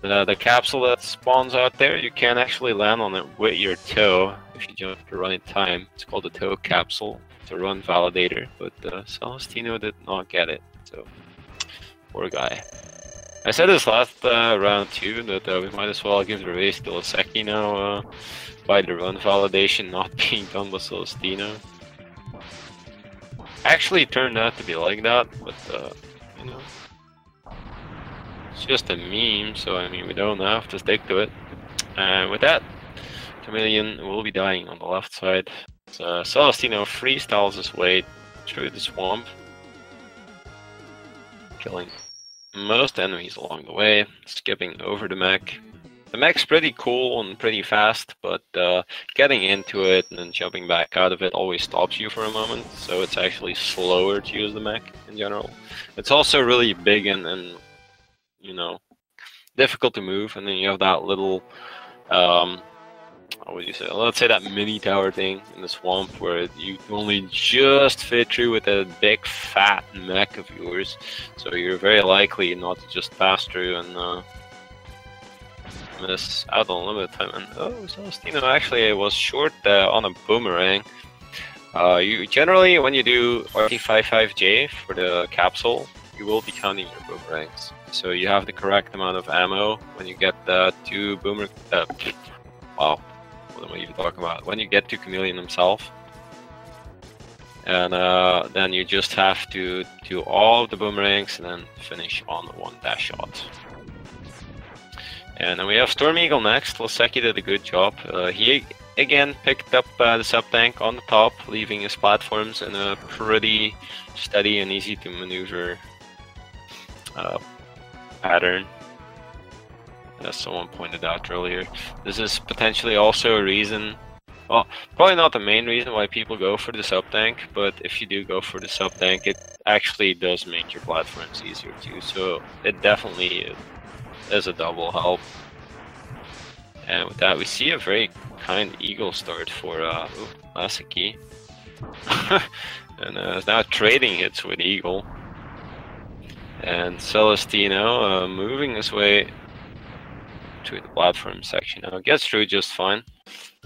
the capsule that spawns out there, you can actually land on it with your toe if you jump at the right time. It's called the toe capsule. It's a run validator, but Celestinno did not get it, so poor guy. I said this last round too, that we might as well give the race to Laseki now, by the run validation not being done by Celestinno. Actually turned out to be like that, but you know, it's just a meme, so I mean we don't have to stick to it. And with that, Chameleon will be dying on the left side. So Celestinno freestyles his way through the swamp, killing most enemies along the way, skipping over the mech. The mech's pretty cool and pretty fast, but getting into it and then jumping back out of it always stops you for a moment, so it's actually slower to use the mech in general. It's also really big and you know, difficult to move, and then you have that little, what would you say? Let's say that mini tower thing in the swamp where you only just fit through with a big fat mech of yours, so you're very likely not to just pass through and miss out on limited time. And oh, Celestinno actually was short on a boomerang. You generally, when you do RT55J for the capsule, you will be counting your boomerangs. So you have the correct amount of ammo when you get to boomerang. Wow, what am I even talking about? When you get to Chameleon himself, and then you just have to do all of the boomerangs and then finish on one dash shot. And then we have Storm Eagle next. Laseki did a good job. He again picked up the sub-tank on the top, leaving his platforms in a pretty steady and easy to maneuver pattern, as someone pointed out earlier. This is potentially also a reason, well, probably not the main reason why people go for the sub-tank, but if you do go for the sub-tank, it actually does make your platforms easier too, so it definitely is a double help. And with that, we see a very kind eagle start for Laseki. And is now trading hits with eagle. And Celestinno moving his way to the platform section. Now gets through just fine.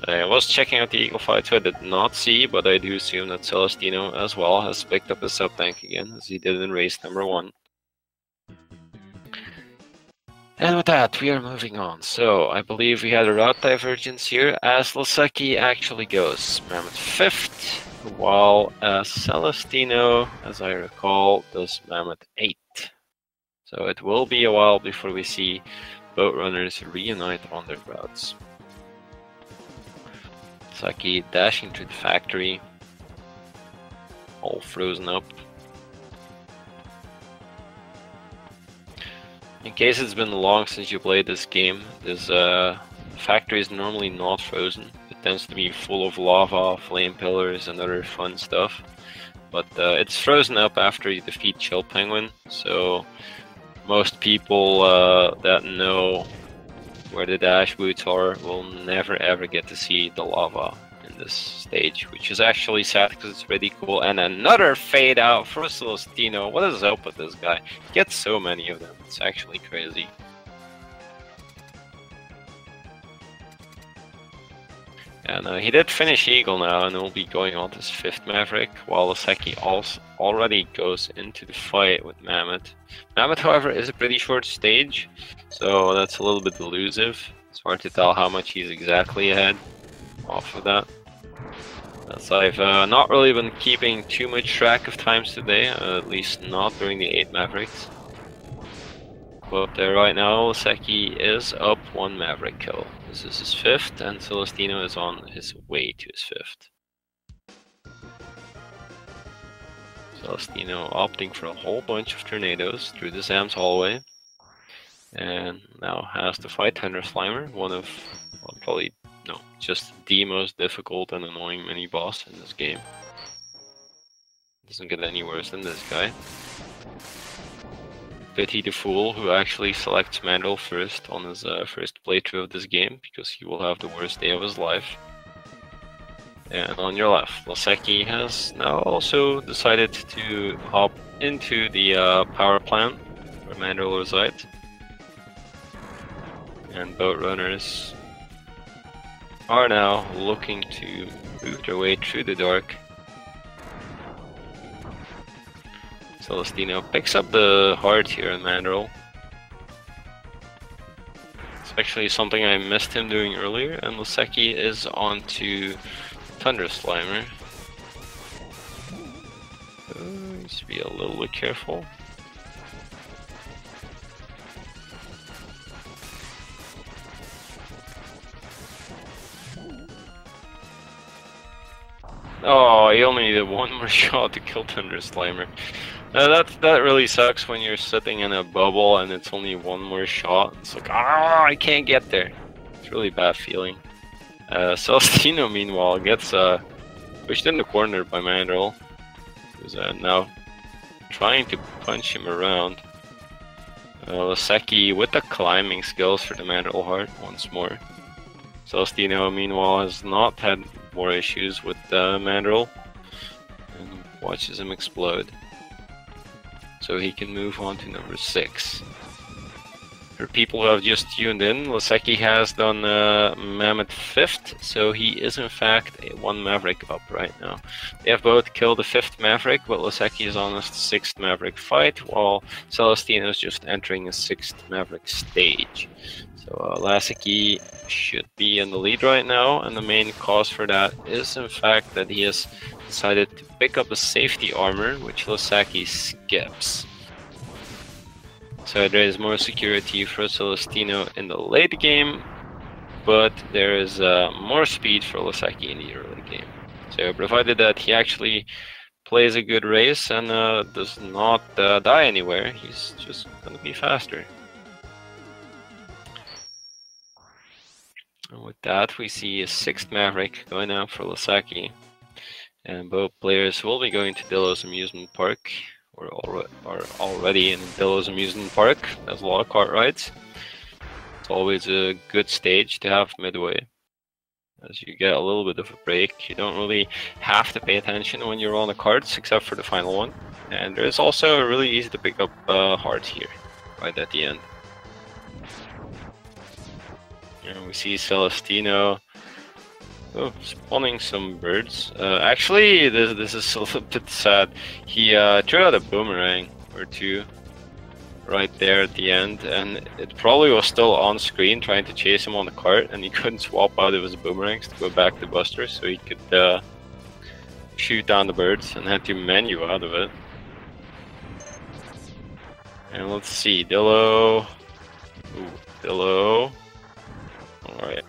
I was checking out the eagle fight, so I did not see, but I do assume that Celestinno as well has picked up his sub-tank again, as he did in race number 1. And with that, we are moving on. So, I believe we had a route divergence here, as Laseki actually goes Mammoth 5th, while Celestinno, as I recall, does Mammoth 8th. So it will be a while before we see boat runners reunite on their routes. Laseki dashing through the factory, all frozen up. In case it's been long since you played this game, this factory is normally not frozen. It tends to be full of lava, flame pillars, and other fun stuff. But it's frozen up after you defeat Chill Penguin, so most people that know where the dash boots are will never ever get to see the lava in this stage, which is actually sad because it's pretty cool. And another fade out for Celestinno. What is up with this guy? He gets so many of them. It's actually crazy. And he did finish Eagle now, and will be going on to his 5th Maverick, while Laseki already goes into the fight with Mammoth. Mammoth, however, is a pretty short stage, so that's a little bit elusive. It's hard to tell how much he's exactly ahead off of that. As I've not really been keeping too much track of times today, at least not during the 8 Mavericks. But right now, Laseki is up 1 Maverick kill. This is his 5th, and Celestinno is on his way to his 5th. Celestinno opting for a whole bunch of tornadoes through the Sam's hallway. And now has to fight Thunder Slimer, one of, well, probably, no, just the most difficult and annoying mini-boss in this game. Doesn't get any worse than this guy. Pity the fool who actually selects Mandrill first on his first playthrough of this game, because he will have the worst day of his life. And on your left, Laseki has now also decided to hop into the power plant where Mandrill resides. And boat runners are now looking to move their way through the dark. Celestinno picks up the heart here in Mandrill. It's actually something I missed him doing earlier, and Laseki is on to Thunder Slimer. Needs to be a little bit careful. Oh, he only needed one more shot to kill Thunder Slimer. That really sucks when you're sitting in a bubble and it's only one more shot. It's like, I can't get there. It's really bad feeling. Celestinno, meanwhile, gets pushed in the corner by Mandrill, who's now trying to punch him around. Laseki with the climbing skills for the Mandrill Heart once more. Celestinno, meanwhile, has not had more issues with the Mandrill and watches him explode. So he can move on to number 6. For people who have just tuned in, Laseki has done Mammoth 5th, so he is in fact a 1 Maverick up right now. They have both killed the 5th Maverick, but Laseki is on his 6th Maverick fight, while Celestinno is just entering his 6th Maverick stage. So Laseki should be in the lead right now, and the main cause for that is in fact that he has decided to pick up a safety armor, which Laseki skips. So there is more security for Celestinno in the late game, but there is more speed for Laseki in the early game. So provided that he actually plays a good race and does not die anywhere, he's just going to be faster. And with that, we see a 6th Maverick going out for Laseki. And both players will be going to Dillo's Amusement Park, or are already in Dillo's Amusement Park. There's a lot of kart rides. It's always a good stage to have midway, as you get a little bit of a break. You don't really have to pay attention when you're on the karts, except for the final one. And there's also really easy to pick up hearts here, right at the end. And we see Celestinno spawning some birds. Actually, this is a little bit sad. He threw out a boomerang or two right there at the end, and it probably was still on screen trying to chase him on the cart, and he couldn't swap out of his boomerangs to go back to Buster, so he could shoot down the birds, and had to menu out of it. And let's see, Dillo. Ooh, Dillo. Alright.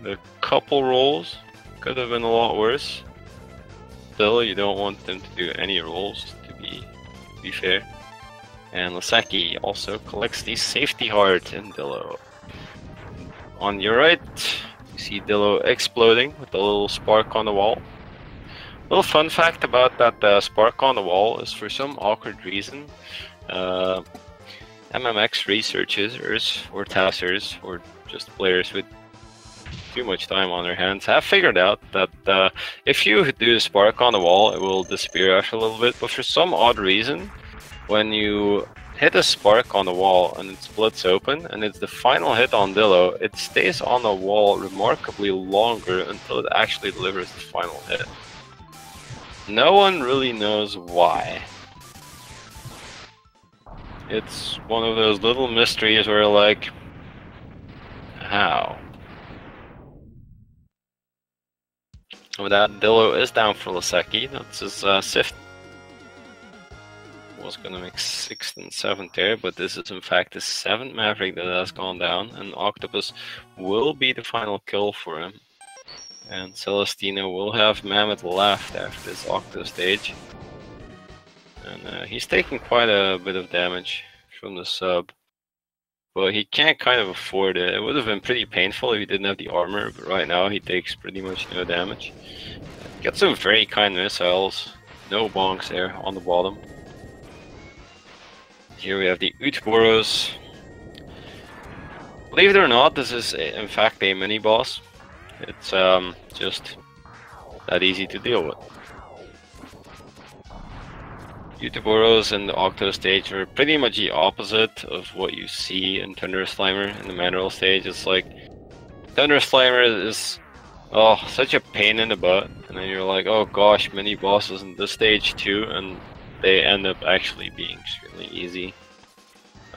The couple rolls could have been a lot worse. Still, you don't want them to do any rolls, to be fair. And Laseki also collects the safety heart in Dillo. On your right, you see Dillo exploding with a little spark on the wall. Little fun fact about that spark on the wall is, for some awkward reason, MMX researchers or testers or just players with too much time on their hands have figured out that if you do the spark on the wall, it will disappear after a little bit. But for some odd reason, when you hit a spark on the wall and it splits open and it's the final hit on Dillo, it stays on the wall remarkably longer until it actually delivers the final hit. No one really knows why. It's one of those little mysteries where, like, how? With that, Dillo is down for Laseki. That's his 5th. Was gonna make 6th and 7th there, but this is in fact the 7th Maverick that has gone down, and Octopus will be the final kill for him. And Celestinno will have Mammoth left after this Octo stage. And he's taking quite a bit of damage from the sub. But he can't kind of afford it. It would have been pretty painful if he didn't have the armor, but right now he takes pretty much no damage. Got some very kind missiles. No bonks there on the bottom. Here we have the Utboros. Believe it or not, this is in fact a mini-boss. It's just that easy to deal with. Utboros in the Octo stage are pretty much the opposite of what you see in Thunder Slimer in the manual stage. It's like, Thunder Slimer is such a pain in the butt, and then you're like, oh gosh, mini bosses in this stage too, and they end up actually being extremely easy.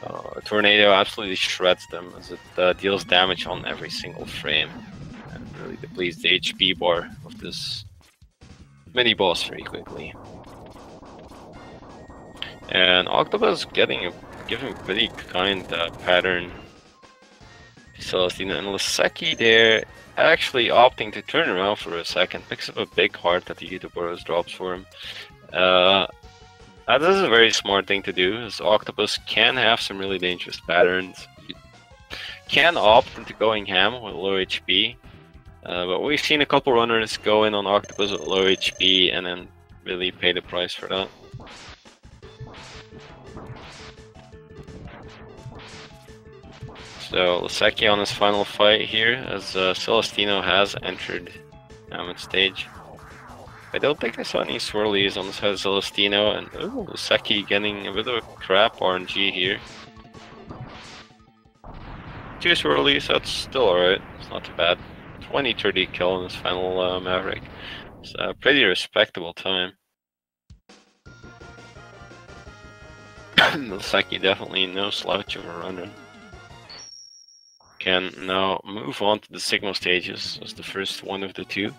A tornado absolutely shreds them as it deals damage on every single frame, and really depletes the HP bar of this mini boss very quickly. And Octopus given pretty kind pattern Celestinno and Laseki there actually opting to turn around for a second. Picks up a big heart that the Utoboros drops for him. That is a very smart thing to do, as Octopus can have some really dangerous patterns. You can opt into going ham with low HP, but we've seen a couple runners go in on Octopus with low HP and then really pay the price for that. So Laseki on his final fight here, as Celestinno has entered Hammond stage. I don't think I saw any swirlies on the side of Celestinno, and Laseki getting a bit of a crap RNG here. 2 swirlies, that's still alright, it's not too bad. 20-30 kill in his final Maverick. It's a pretty respectable time. Laseki definitely no slouch of a runner. Can now move on to the Sigma stages as the first one of the 2.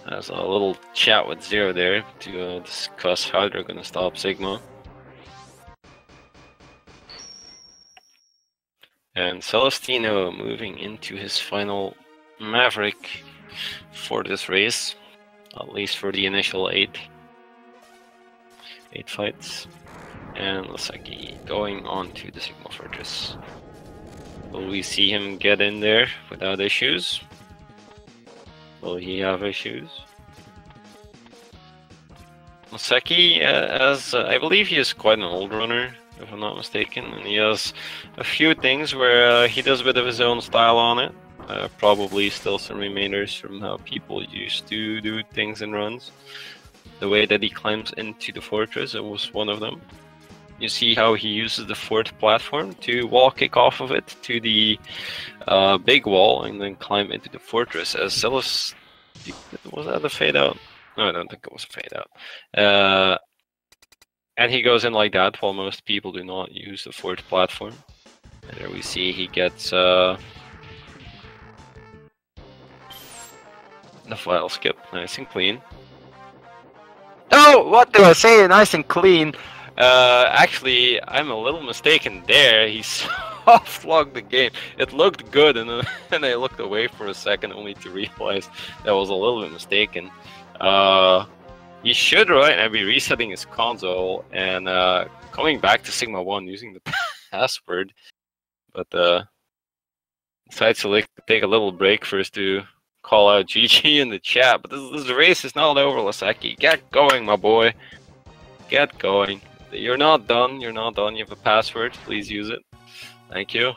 Has a little chat with Zero there to discuss how they're gonna stop Sigma. And Celestinno moving into his final Maverick for this race, at least for the initial 8 fights. And Laseki going on to the Sigma Fortress. Will we see him get in there without issues? Will he have issues? Laseki, as I believe he is quite an old runner, if I'm not mistaken, and he has a few things where he does a bit of his own style on it. Probably still some remainders from how people used to do things in runs. The way that he climbs into the fortress, it was one of them. You see how he uses the 4th platform to wall kick off of it to the big wall and then climb into the fortress. As Celes, was that a fade out? No, I don't think it was a fade out. And he goes in like that, while most people do not use the 4th platform. And there we see he gets the file skip, nice and clean. Oh, what did I say? Nice and clean. Actually, I'm a little mistaken there. He soft-logged the game. It looked good, and then I looked away for a second only to realize that was a little bit mistaken. He should right now be resetting his console and coming back to Sigma 1 using the password. But decides to take a little break first to call out GG in the chat. But this race is not over, Laseki. Get going, my boy. Get going. You're not done. You're not done. You have a password. Please use it. Thank you.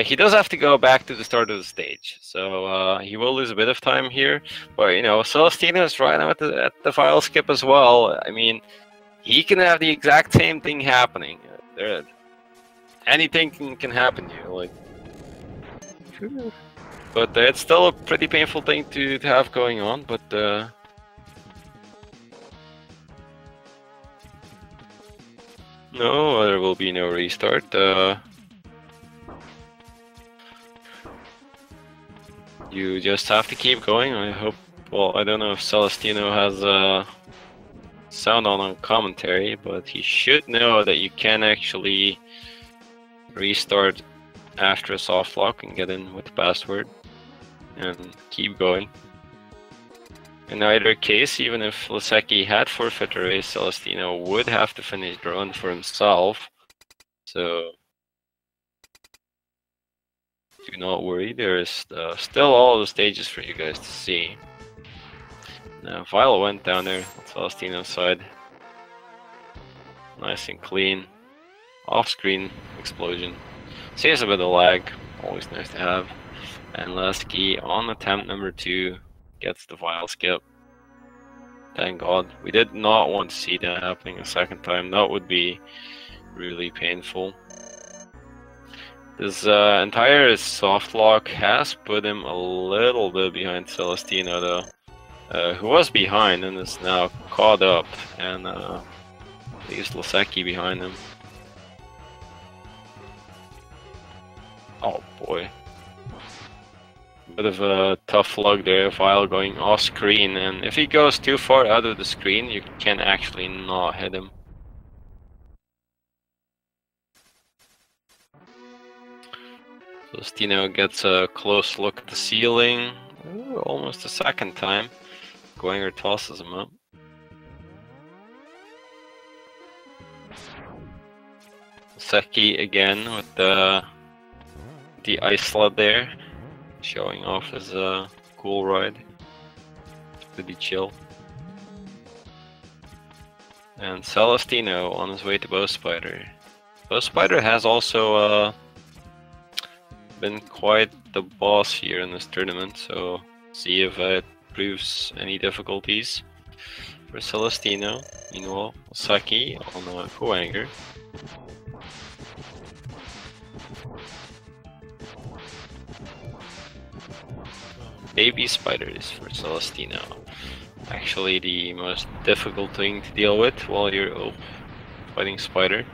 He does have to go back to the start of the stage, so he will lose a bit of time here. But you know, Celestinno is right now at the file skip as well. I mean, he can have the exact same thing happening. Anything can happen to you, like. But it's still a pretty painful thing to have going on. But no, there will be no restart. You just have to keep going. I hope. Well, I don't know if Celestinno has sound on commentary, but he should know that you can actually restart after a soft lock and get in with the password and keep going. In either case, even if Laseki had forfeit the race, Celestinno would have to finish the run for himself. So do not worry, there is still all the stages for you guys to see. Now, Viola went down there on Celestinno's side. Nice and clean. Off-screen explosion. Saves a bit of lag, always nice to have. And Laseki on attempt number 2 gets the file skip. Thank God. We did not want to see that happening a second time. That would be really painful. This entire soft lock has put him a little bit behind Celestinno though. Who was behind and is now caught up and leaves Laseki behind him. Oh boy. Bit of a tough lug there, Vile going off screen, and if he goes too far out of the screen, you can actually not hit him. Celestinno gets a close look at the ceiling. Ooh, almost a second time. Guanger tosses him up. Laseki again with the ice sled there, showing off his cool ride. It's pretty chill. And Celestinno on his way to Bow Spider. Bow Spider has also been quite the boss here in this tournament, so see if it proves any difficulties for Celestinno. Meanwhile, Laseki on Guanger. Baby spiders for Celestinno. Actually the most difficult thing to deal with while you're fighting spider.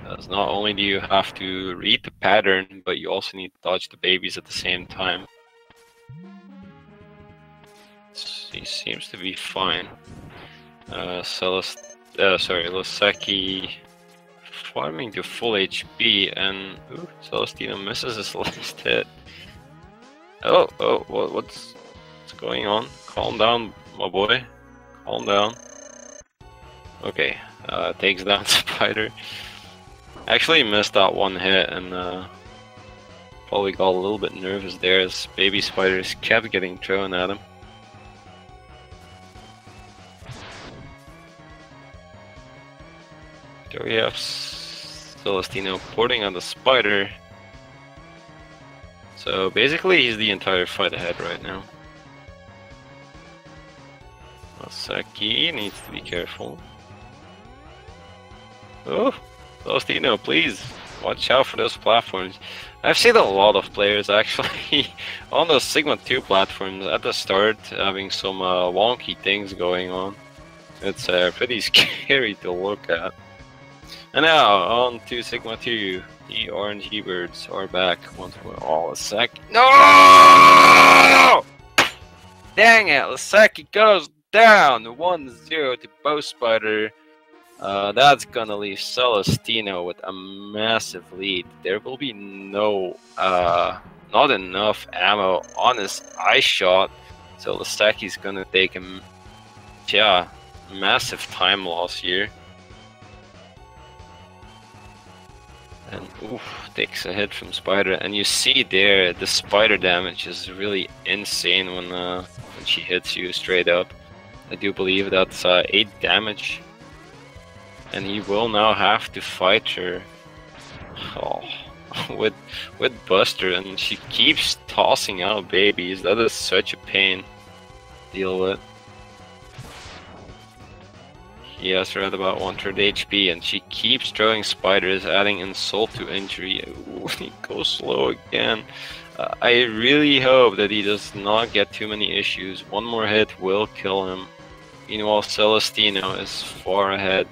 As not only do you have to read the pattern, but you also need to dodge the babies at the same time. He seems to be fine. Laseki farming to full HP, and Celestinno misses his last hit. What's going on? Calm down, my boy. Calm down. Okay, takes down Spider. Actually missed that one hit and probably got a little bit nervous there as baby spiders kept getting thrown at him. There we have Celestinno porting on the spider. So basically he's the entire fight ahead right now. Laseki needs to be careful. Oh, Celestinno, please watch out for those platforms. I've seen a lot of players actually on those Sigma 2 platforms at the start having some wonky things going on. It's pretty scary to look at. And now on to Sigma 2. The orange birds are back once more. Oh, Laseki. No! Dang it, Laseki goes down 1-0 to Bow Spider. That's gonna leave Celestinno with a massive lead. There will be not enough ammo on his eye shot, so Laseki's gonna take him, massive time loss here. And takes a hit from Spider, and you see there the spider damage is really insane when she hits you straight up. I do believe that's 8 damage. And he will now have to fight her with Buster, and she keeps tossing out babies. That is such a pain to deal with. He has her at about 1/3 HP, and she keeps throwing spiders, adding insult to injury. Ooh, he goes slow again. I really hope that he does not get too many issues. One more hit will kill him. Meanwhile, Celestinno is far ahead,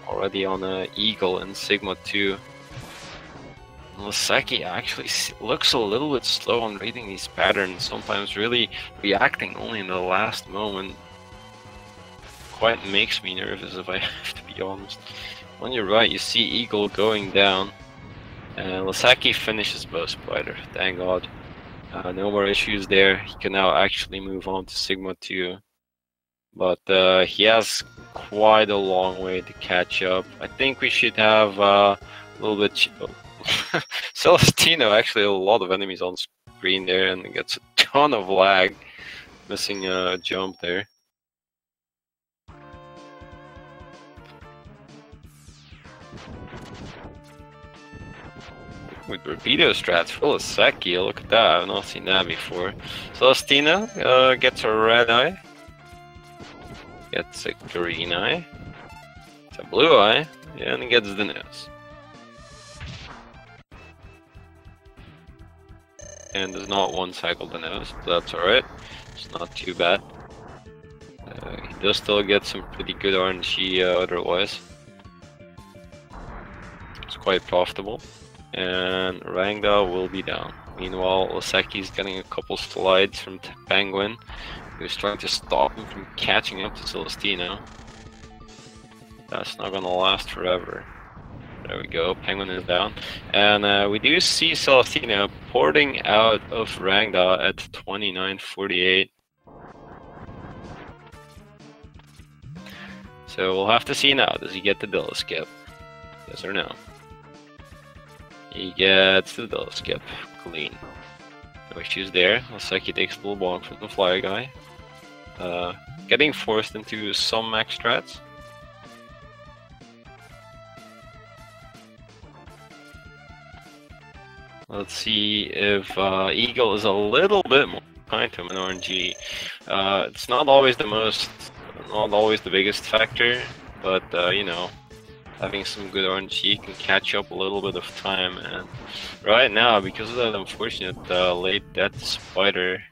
already on an Eagle in Sigma 2. Laseki actually looks a little bit slow on reading these patterns, sometimes really reacting only in the last moment. Quite makes me nervous if I have to be honest. On your right, you see Eagle going down. Laseki finishes Bow Spider, thank God. No more issues there. He can now actually move on to Sigma 2. But he has quite a long way to catch up. I think we should have a little bit... Celestinno, actually a lot of enemies on screen there, and gets a ton of lag. Missing a jump there. With torpedo strats for Laseki, look at that, I've not seen that before. Celestinno gets a red eye. Gets a green eye. It's a blue eye. And he gets the nose. And does not one cycle the nose, but that's alright. It's not too bad. He does still get some pretty good RNG otherwise. It's quite profitable. And Rangda will be down. Meanwhile, Laseki's getting a couple slides from Penguin, who's trying to stop him from catching up to Celestinno. That's not gonna last forever. There we go, Penguin is down. And we do see Celestinno porting out of Rangda at 29:48. So we'll have to see now. Does he get the Dilla skip? Yes or no? He gets the Dilla skip. Clean. No issues there. Laseki takes a little bonk from the flyer guy. Getting forced into some max strats. Let's see if Eagle is a little bit more kind to him in RNG. It's not always the biggest factor, but you know, having some good RNG can catch up a little bit of time. And right now, because of that unfortunate late death spider,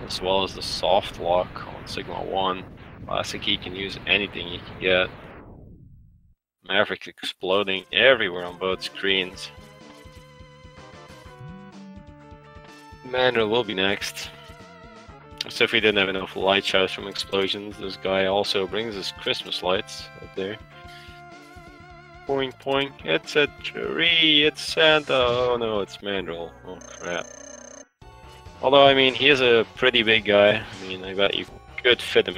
as well as the soft lock on Sigma 1, Laseki can use anything he can get. Maverick's exploding everywhere on both screens. Manor will be next. So if he didn't have enough light showers from explosions, this guy also brings his Christmas lights up there. Poink poink, it's a tree, it's Santa, oh no, it's Mandrill, oh crap. Although, I mean, he is a pretty big guy. I mean, I bet you could fit a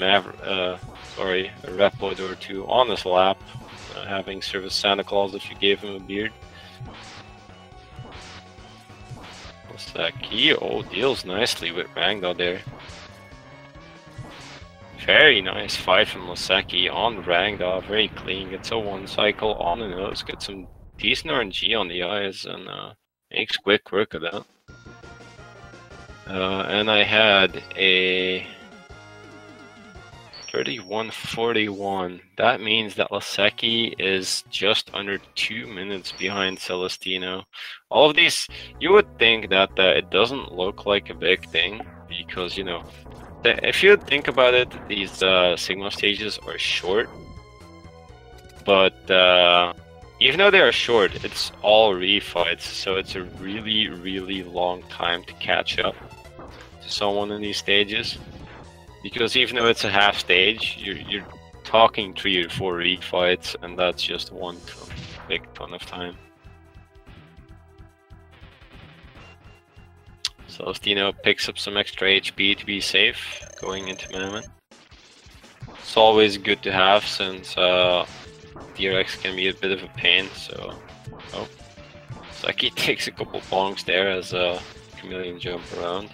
Reploid or two on his lap, having served as Santa Claus if you gave him a beard. Laseki, oh, deals nicely with Rangda there. Very nice fight from Laseki on Rangda, very clean, gets a one cycle on the nose, gets some decent RNG on the eyes, and makes quick work of that. And I had a 31:41. That means that Laseki is just under 2 minutes behind Celestinno. All of these, you would think that it doesn't look like a big thing, because, you know, if you think about it, these Sigma stages are short. But even though they are short, it's all refights, so it's a really, really long time to catch up to someone in these stages. Because even though it's a half stage, you're talking 3 or 4 refights, and that's just one big ton of time. Celestinno picks up some extra HP to be safe going into Mammoth. It's always good to have, since DRX can be a bit of a pain, so... Oh. Laseki takes a couple bonks there as a chameleon jump around.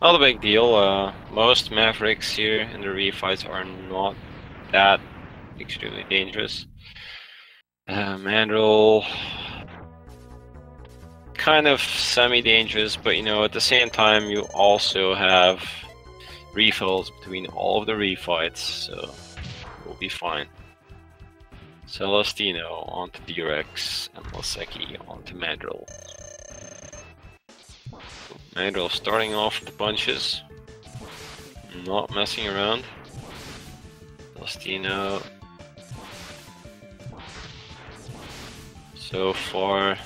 Not a big deal. Most Mavericks here in the refights are not that extremely dangerous. Mandrill, kind of semi-dangerous, but you know, at the same time you also have refills between all of the refights, so we'll be fine. Celestinno onto DRX and Laseki onto Mandrill. Mandrill starting off with the punches, not messing around. Celestinno so far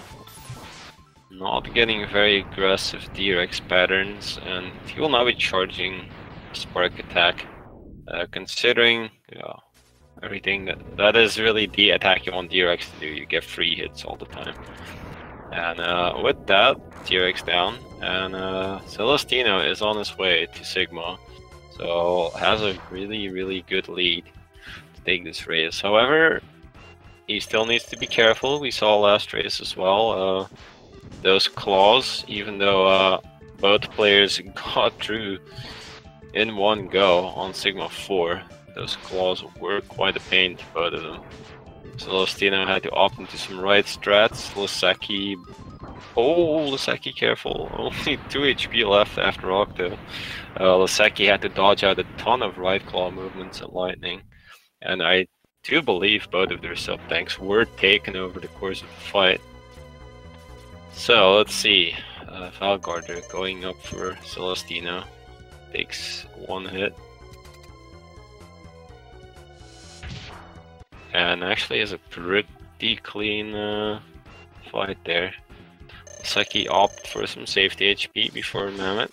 not getting very aggressive DRX patterns, and he will now be charging Spark Attack, considering everything that is really the attack you want DRX to do. You get free hits all the time. And with that, DRX down, and Celestinno is on his way to Sigma, so has a really, really good lead to take this race. However, he still needs to be careful. We saw last race as well, those claws, even though both players got through in one go on Sigma 4, those claws were quite a pain to both of them. Celestinno had to opt into some right strats. Laseki, oh, Laseki, careful, only 2 HP left after Octo. Laseki had to dodge out a ton of right claw movements and lightning, and I do believe both of their sub tanks were taken over the course of the fight. So let's see, Valgarder going up for Celestinno, takes 1 hit. And actually has a pretty clean fight there. Laseki opt for some safety HP before Mammoth.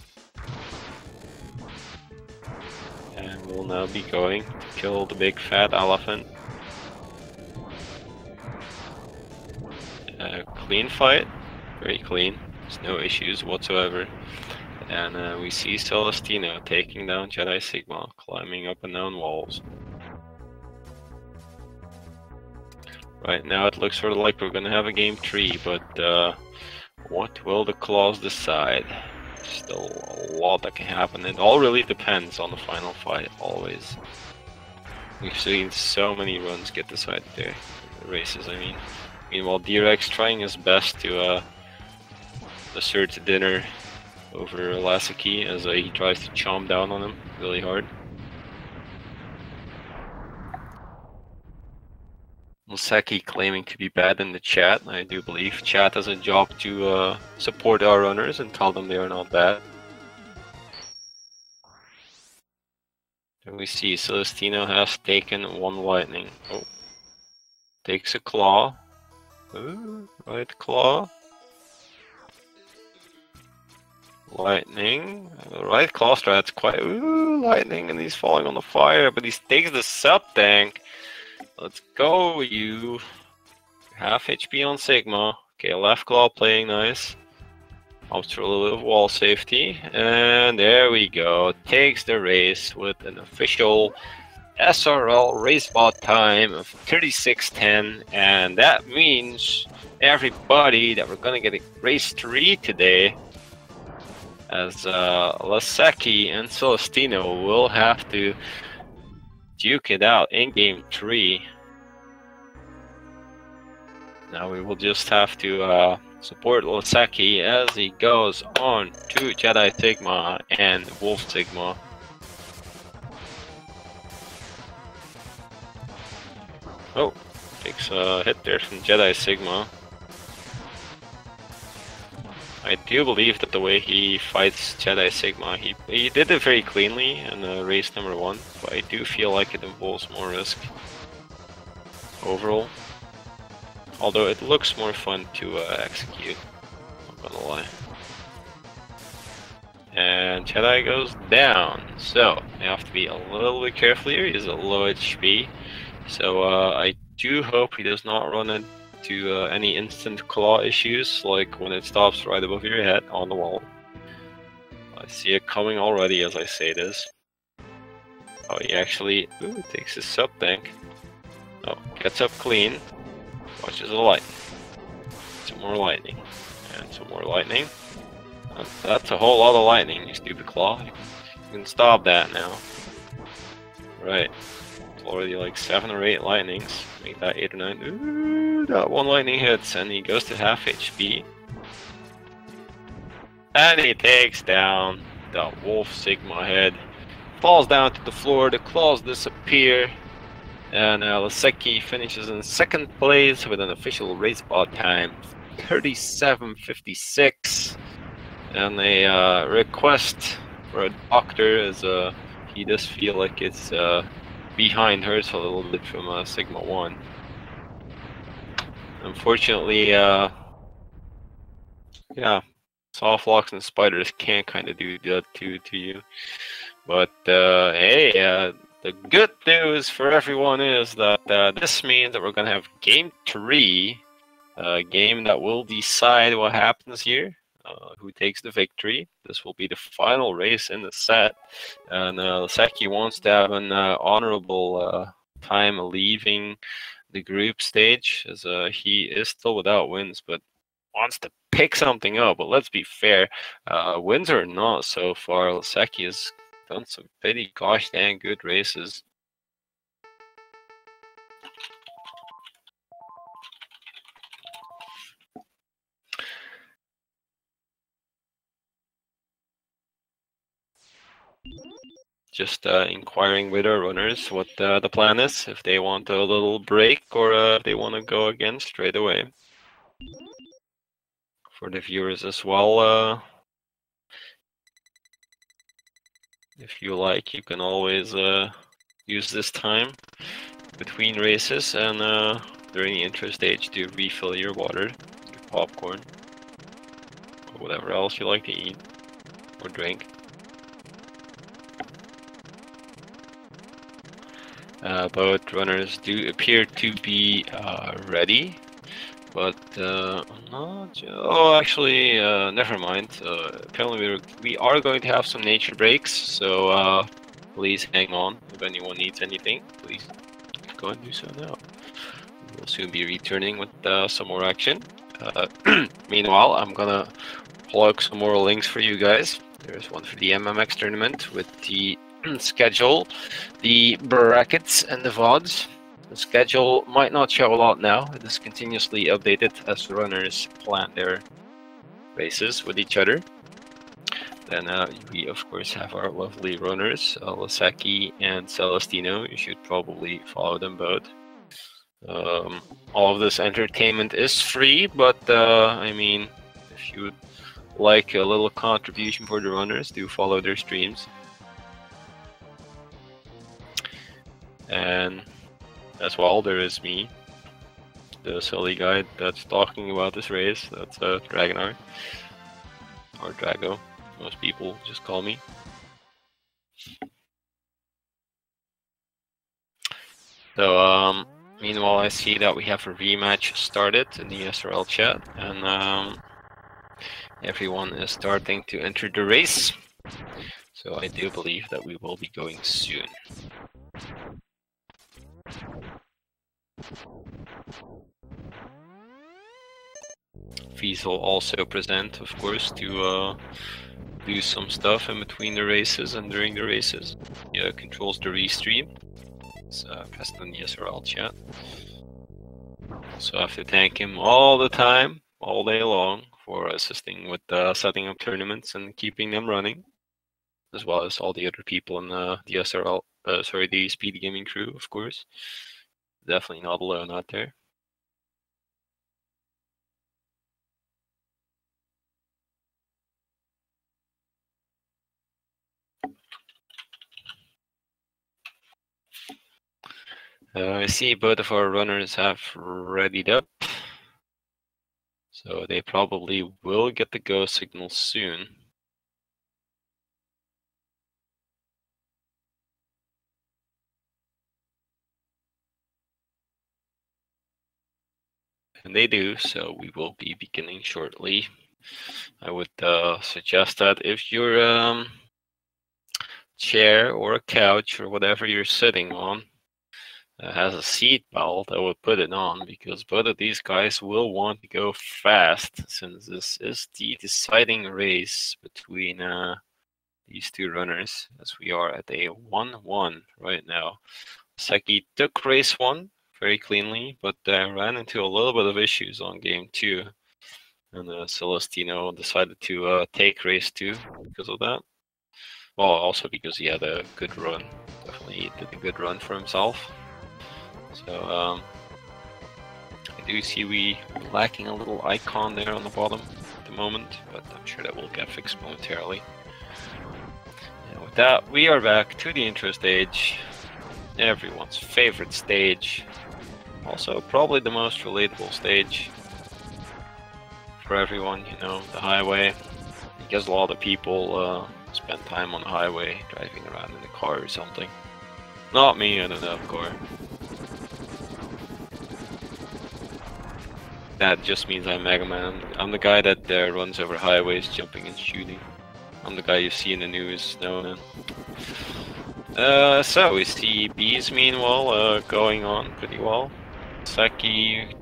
And will now be going to kill the big fat elephant. Clean fight, very clean. There's no issues whatsoever. And we see Celestinno taking down Jedi Sigma, climbing up and down walls. Right now it looks sort of like we're gonna have a game 3, but what will the claws decide? Still a lot that can happen. It all really depends on the final fight, always. We've seen so many runs get decided there. Races, I mean. Meanwhile, D-Rex trying his best to assert dinner over Laseki as he tries to chomp down on him really hard. Laseki claiming to be bad in the chat. I do believe chat has a job to support our runners and tell them they are not bad. And we see Celestinno has taken one lightning. Oh. Takes a claw. Ooh, right claw. Lightning. Right claw strat's quite. Ooh, lightning, and he's falling on the fire, but he takes the sub tank. Let's go, you. Half HP on Sigma. Okay, left claw playing nice. Opts for a little bit of wall safety. And there we go. Takes the race with an official SRL race bot time of 36:10. And that means everybody that we're gonna get a race 3 today, as Laseki and Celestinno will have to duke it out in game 3. Now we will just have to support Laseki as he goes on to Jedi Sigma and Wolf Sigma. Oh, takes a hit there from Jedi Sigma. I do believe that the way he fights Jedi Sigma, he did it very cleanly in race number 1, but I do feel like it involves more risk overall. Although it looks more fun to execute, not gonna lie. And Jedi goes down, so I have to be a little bit careful here. He's at low HP, so I do hope he does not run into any instant claw issues, like when it stops right above your head on the wall. I see it coming already as I say this. Oh, he actually takes his sub tank. Oh, gets up clean. Watches the lightning. Some more lightning. And some more lightning. That's a whole lot of lightning, you stupid claw. You can stop that now. Right. It's already like 7 or 8 lightnings. Make that 8 or 9. Ooh, that one lightning hits and he goes to half HP. And he takes down the Wolf Sigma head. Falls down to the floor, the claws disappear. And Laseki finishes in 2nd place with an official race bot time 37:56. And a request for a doctor, as he does feel like it's behind hurts a little bit from Sigma 1. Unfortunately, yeah, soft locks and spiders can kind of do that to you. But hey, the good news for everyone is that this means that we're gonna have game 3, a game that will decide what happens here, who takes the victory. This will be the final race in the set, and Laseki wants to have an honorable time leaving the group stage, as he is still without wins, but wants to pick something up. But let's be fair, wins or not, so far Laseki has done some pretty gosh dang good races. Just inquiring with our runners what the plan is, if they want a little break or if they want to go again straight away. For the viewers as well, if you like, you can always use this time between races and during the intro stage to refill your water, your popcorn, or whatever else you like to eat or drink. Both runners do appear to be ready, but no. Oh, actually, never mind. Apparently, we are going to have some nature breaks, so please hang on. If anyone needs anything, please go and do so now. We'll soon be returning with some more action. Meanwhile, I'm gonna plug some more links for you guys. There's one for the MMX tournament with the schedule, the brackets, and the VODs. The schedule might not show a lot now. It is continuously updated as runners plan their races with each other. Then we of course have our lovely runners, Laseki and Celestinno. You should probably follow them both. All of this entertainment is free, but I mean, if you would like a little contribution for the runners, do follow their streams. And as well, there is me, the silly guy that's talking about this race. That's Dragonar, or Drago, most people just call me. So meanwhile, I see that we have a rematch started in the SRL chat, and everyone is starting to enter the race. So I do believe that we will be going soon. Fees will also present, of course, to do some stuff in between the races and during the races. He controls the restream. It's present in the SRL chat. So I have to thank him all the time, all day long, for assisting with setting up tournaments and keeping them running, as well as all the other people in the SRL, the Speed Gaming crew, of course. Definitely not alone out there. I see both of our runners have readied up, so they probably will get the go signal soon. And they do, so we will be beginning shortly. I would suggest that if your chair or a couch or whatever you're sitting on has a seat belt, I would put it on, because both of these guys will want to go fast, since this is the deciding race between these two runners, as we are at a 1-1 right now. Seki took race 1 very cleanly, but ran into a little bit of issues on game 2, and Celestinno decided to take race 2 because of that. Well, also because he had a good run. Definitely did a good run for himself. So I do see we're lacking a little icon there on the bottom at the moment, but I'm sure that will get fixed momentarily. And with that, we are back to the intro stage, everyone's favorite stage, also probably the most relatable stage for everyone, you know, the highway, because a lot of people spend time on the highway driving around in a car or something. Not me, I don't have a car. That just means I'm Mega Man. I'm the guy that runs over highways, jumping and shooting. I'm the guy you see in the news now. So we see Bees meanwhile going on pretty well. Seki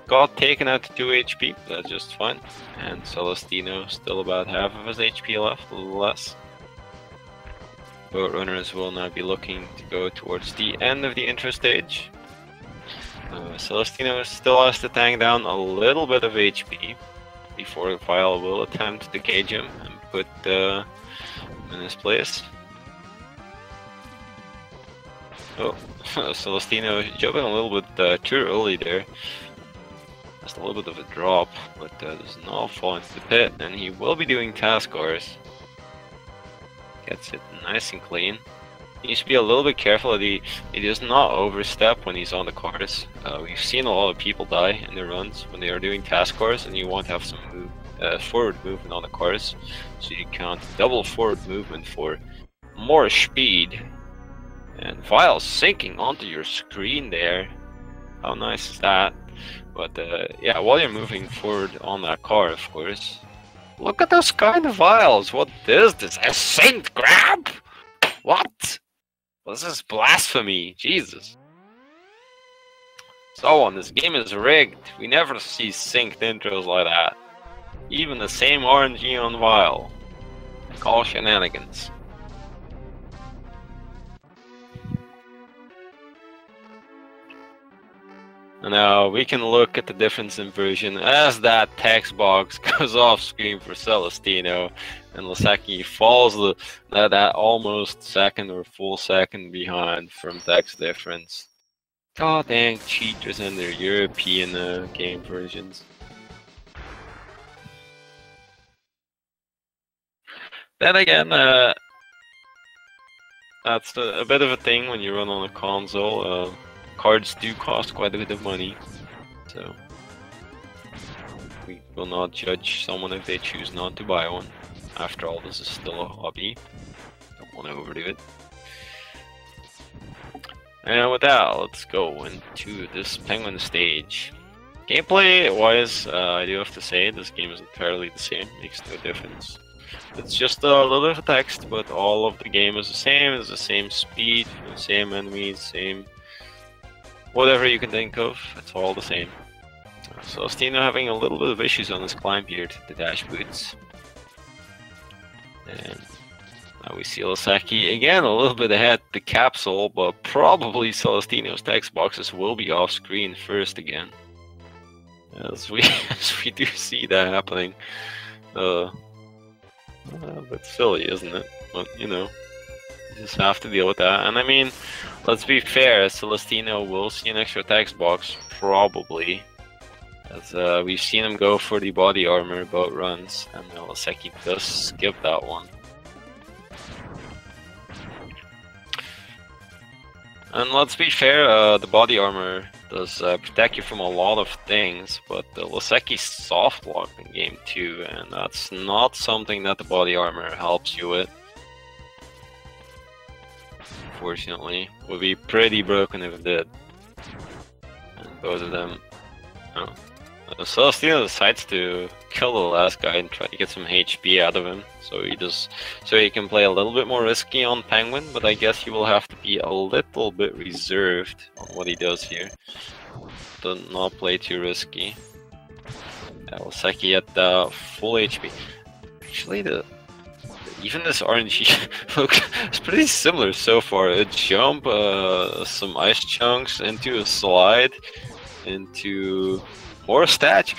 got taken out to 2 HP, but that's just fine. And Celestinno still about half of his HP left, a little less. Both runners will now be looking to go towards the end of the intro stage. Celestinno still has to tank down a little bit of HP before Vile will attempt to cage him and put him in his place. Oh, Celestinno jumping a little bit too early there. Just a little bit of a drop, but does not fall into the pit, and he will be doing task cars. Gets it nice and clean. He needs to be a little bit careful that he does not overstep when he's on the cars. We've seen a lot of people die in the runs when they are doing task cars, and you want to have some forward movement on the cars, so you count double forward movement for more speed. And Vile sinking onto your screen there. How nice is that? But yeah, while you're moving forward on that car, of course, look at those kind of vials. What is this? A saint grab? What? This is blasphemy. Jesus. So on, this game is rigged. We never see synced intros like that. Even the same RNG on vial. Call shenanigans. Now we can look at the difference in version as that text box goes off screen for Celestinno, and Laseki falls that almost second or full second behind from text difference. God dang cheaters and their European game versions. Then again, that's a bit of a thing when you run on a console. Cards do cost quite a bit of money, so we will not judge someone if they choose not to buy one. After all, this is still a hobby. Don't want to overdo it. And with that, let's go into this Penguin stage. Gameplay-wise, I do have to say, this game is entirely the same, makes no difference. It's just a little bit of text, but all of the game is the same. It's the same speed, the same enemies, same whatever you can think of, it's all the same. Celestinno having a little bit of issues on his climb here to the dash boots. And now we see Laseki again a little bit ahead the capsule, but probably Celestinno's text boxes will be off screen first again. As we do see that happening. A bit silly, isn't it? But you know, you just have to deal with that. And I mean, let's be fair, Celestinno will see an extra text box, probably. As we've seen him go for the body armor boat runs, and Laseki does skip that one. And let's be fair, the body armor does protect you from a lot of things, but the Laseki's soft lock in game 2, and that's not something that the body armor helps you with. Unfortunately, would be pretty broken if it did. And both of them. Oh. Celestinno decides to kill the last guy and try to get some HP out of him, so he can play a little bit more risky on Penguin. But I guess he will have to be a little bit reserved on what he does here. Do not play too risky. Laseki at full HP. Actually, even this RNG look, it's pretty similar so far. A jump, some ice chunks into a slide, into more stats.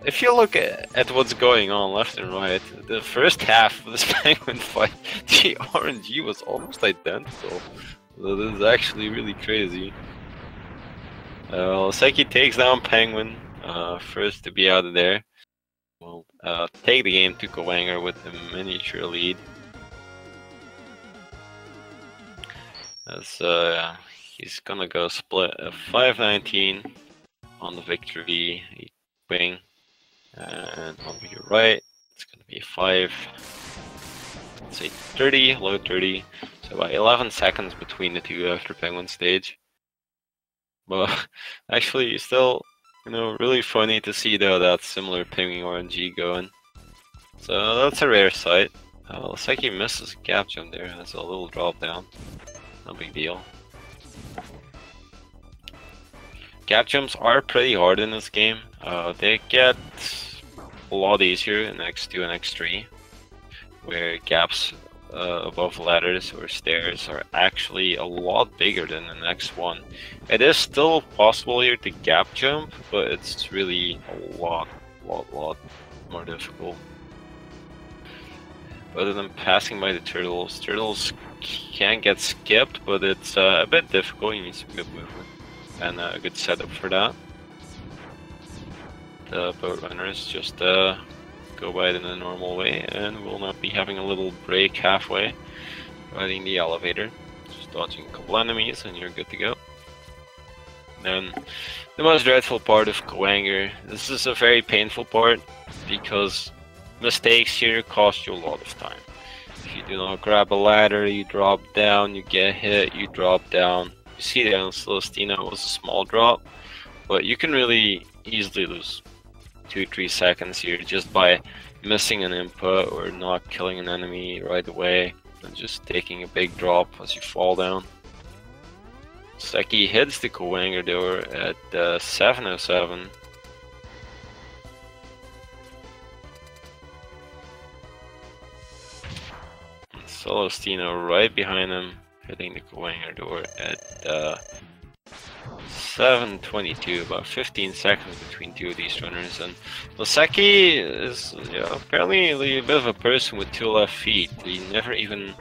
If you look at what's going on left and right, the first half of this Penguin fight, the RNG was almost identical. That is actually really crazy. Laseki takes down Penguin, first to be out of there. Will take the game to Kowanger with a miniature lead. As he's gonna go split a 519 on the victory wing, and on your right it's gonna be a 5, let's say 30, low 30, so about 11 seconds between the two after Penguin stage. But actually still, you know, really funny to see though that similar pinging RNG going. So that's a rare sight. Laseki misses a gap jump there, that's a little drop down. No big deal. Gap jumps are pretty hard in this game. They get a lot easier in X2 and X3, where gaps above ladders or stairs are actually a lot bigger than in X1. It is still possible here to gap jump, but it's really a lot more difficult. Other than passing by the turtles can get skipped, but it's a bit difficult. You need some good movement and a good setup for that. The boat runners just go by it in a normal way, and will not be having a little break halfway, riding the elevator, just dodging a couple enemies, and you're good to go. Then the most dreadful part of Kowanger. This is a very painful part because mistakes here cost you a lot of time. If you do not grab a ladder, you drop down, you get hit, you drop down. You see that on Celestinno was a small drop, but you can really easily lose 2-3 seconds here just by missing an input or not killing an enemy right away and just taking a big drop as you fall down. Laseki hits the Kowanger door at 707. Celestinno right behind him, hitting the Kowanger door at 7:22, about 15 seconds between two of these runners. And Laseki is apparently a bit of a person with two left feet. He never even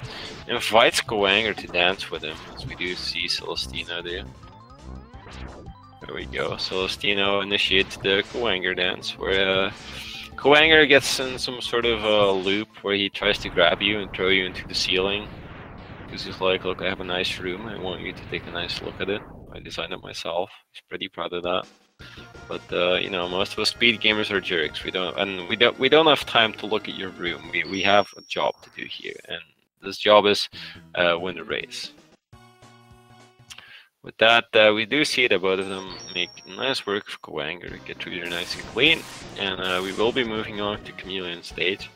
invites Kowanger to dance with him, as we do see Celestinno do. There we go. Celestinno initiates the Kowanger dance, where Kowanger gets in some sort of a loop where he tries to grab you and throw you into the ceiling. Because he's like, look, I have a nice room, I want you to take a nice look at it. I designed it myself. He's pretty proud of that. But you know, most of us speed gamers are jerks. We don't have time to look at your room. We have a job to do here, and this job is win the race. With that, we do see that both of them make nice work of Kowanger, get through there nice and clean, and we will be moving on to Chameleon stage.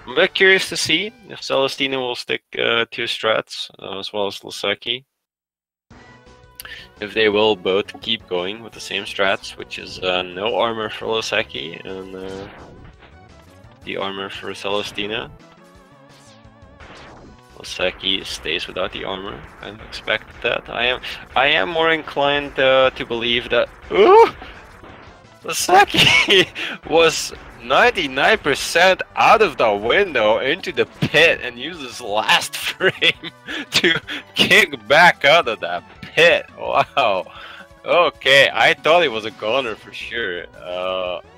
I'm a bit curious to see if Celestinno will stick to his strats, as well as Laseki. If they will both keep going with the same strats, which is no armor for Laseki and the armor for Celestinno. Laseki stays without the armor. I expected that. I am more inclined to believe that Laseki was 99% out of the window into the pit and used his last frame to kick back out of that pit. Wow. Okay, I thought it was a goner for sure.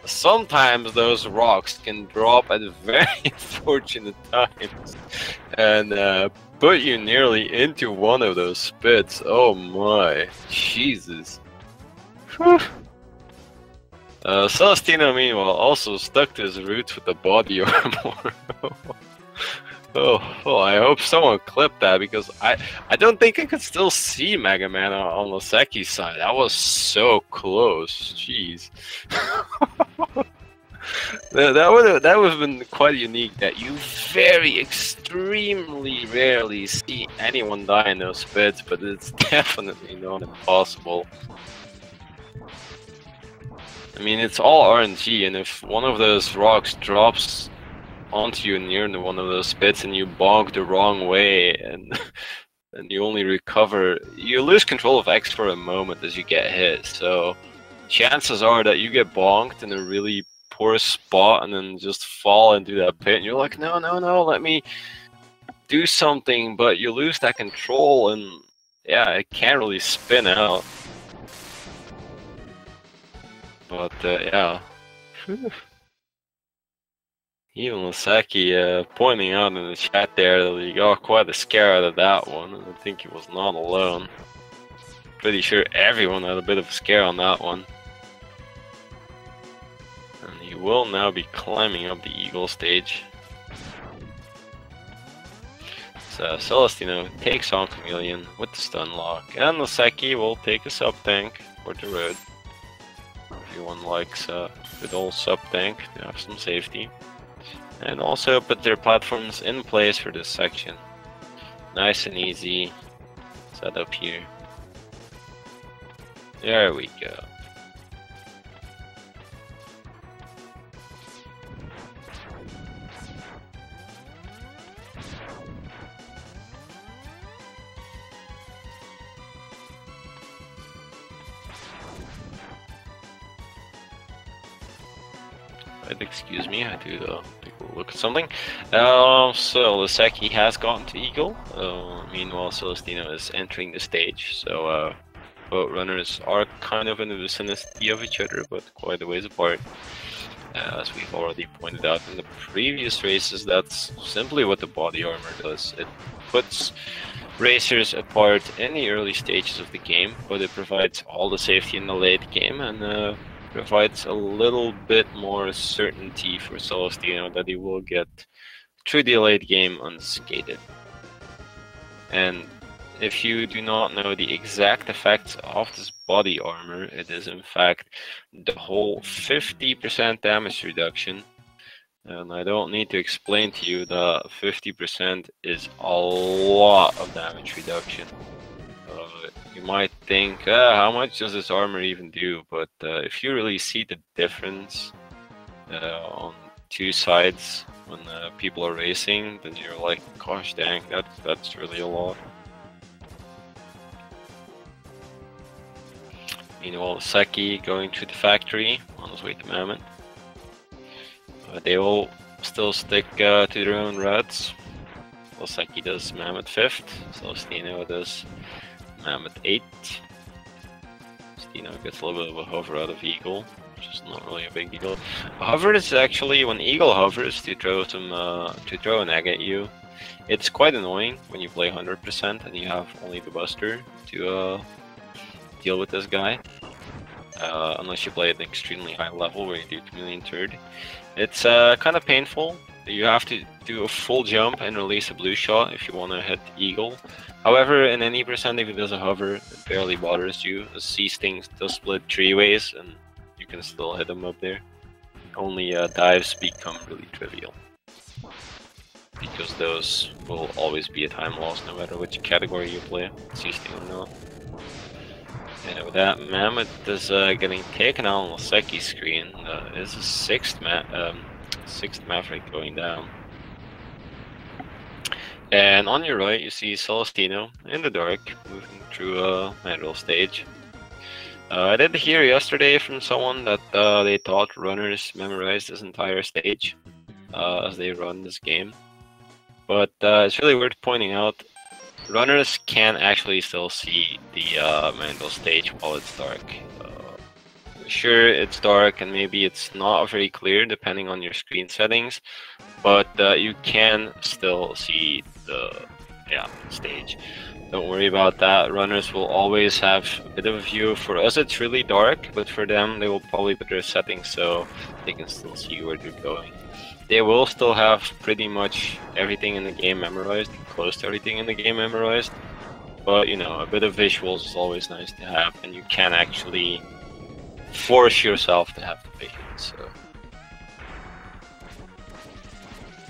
Sometimes those rocks can drop at very unfortunate times and put you nearly into one of those spits. Oh my, Jesus. Whew. Celestinno, meanwhile, also stuck to his roots with the body armor. Oh, I hope someone clipped that, because I don't think I could still see Mega Man on Laseki's side. That was so close. Jeez. that would have been quite unique. That you very extremely rarely see anyone die in those pits, but it's definitely not impossible. I mean, it's all RNG, and if one of those rocks drops onto you near one of those pits and you bonk the wrong way and you only recover, you lose control of X for a moment as you get hit. So chances are that you get bonked in a really poor spot and then just fall into that pit and you're like, no, let me do something, but you lose that control and yeah, it can't really spin out. But yeah. Even Laseki pointing out in the chat there that he got quite a scare out of that one, and I think he was not alone. Pretty sure everyone had a bit of a scare on that one. And he will now be climbing up the Eagle stage. So Celestinno takes on Chameleon with the stun lock, and Laseki will take a sub tank for the road. Everyone likes a good old sub tank to have some safety. And also put their platforms in place for this section. Nice and easy setup here. There we go. Excuse me, I had to take a look at something. So Laseki has gotten to Eagle. Meanwhile, Celestinno is entering the stage. So both runners are kind of in the vicinity of each other, but quite a ways apart. As we've already pointed out in the previous races, that's simply what the body armor does. It puts racers apart in the early stages of the game, but it provides all the safety in the late game and provides a little bit more certainty for Celestinno that he will get through the late game unscathed. And if you do not know the exact effects of this body armor, it is in fact the whole 50% damage reduction. And I don't need to explain to you that 50% is a lot of damage reduction. You might think, how much does this armor even do? But if you really see the difference on two sides when people are racing, then you're like, gosh dang, that's really a lot. Meanwhile, Laseki going to the factory on his way to Mammoth. They will still stick to their own routes. Laseki does Mammoth 5th, Celestinno does Mammoth 8th. Celestinno gets a little bit of a hover out of Eagle, which is not really a big deal. A hover is actually when Eagle hovers to throw an egg at you. It's quite annoying when you play 100% and you have only the Buster to deal with this guy. Unless you play at an extremely high level where you do Chameleon Turd. It's kind of painful. You have to do a full jump and release a blue shot if you want to hit Eagle. However, in any percent, if it does a hover, it barely bothers you. The C-Stings does split 3 ways and you can still hit them up there. Only dives become really trivial, because those will always be a time loss no matter which category you play, C-Sting or not. And with that, Mammoth is getting taken out on Laseki's screen. This is sixth Maverick going down. And on your right, you see Celestinno in the dark, moving through a manual stage. I did hear yesterday from someone that they thought runners memorized this entire stage as they run this game. But it's really worth pointing out, runners can actually still see the manual stage while it's dark. Sure, it's dark and maybe it's not very clear depending on your screen settings, but you can still see the stage. Don't worry about that. Runners will always have a bit of a view. For us it's really dark, but for them they will probably put their settings so they can still see where they're going. They will still have pretty much everything in the game memorized, close to everything in the game memorized, but you know, a bit of visuals is always nice to have, and you can actually force yourself to have the patience. So.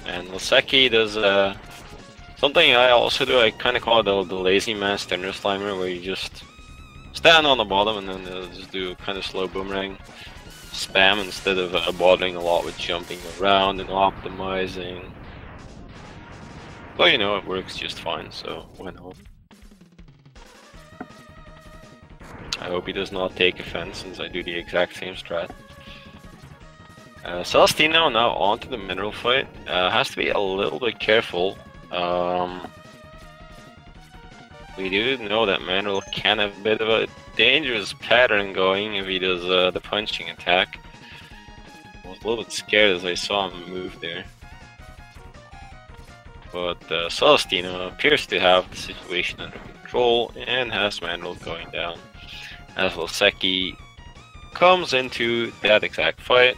And Laseki does something I also do. I kind of call it the lazy man standard slimer, where you just stand on the bottom and then just do kind of slow boomerang spam instead of bothering a lot with jumping around and optimizing. But you know, it works just fine, so why not? I hope he does not take offense since I do the exact same strat. Celestinno now onto the mineral fight. Has to be a little bit careful. We do know that Manuel can have a bit of a dangerous pattern going if he does the punching attack. I was a little bit scared as I saw him move there. But Celestinno appears to have the situation under control and has Manuel going down. As Laseki comes into that exact fight.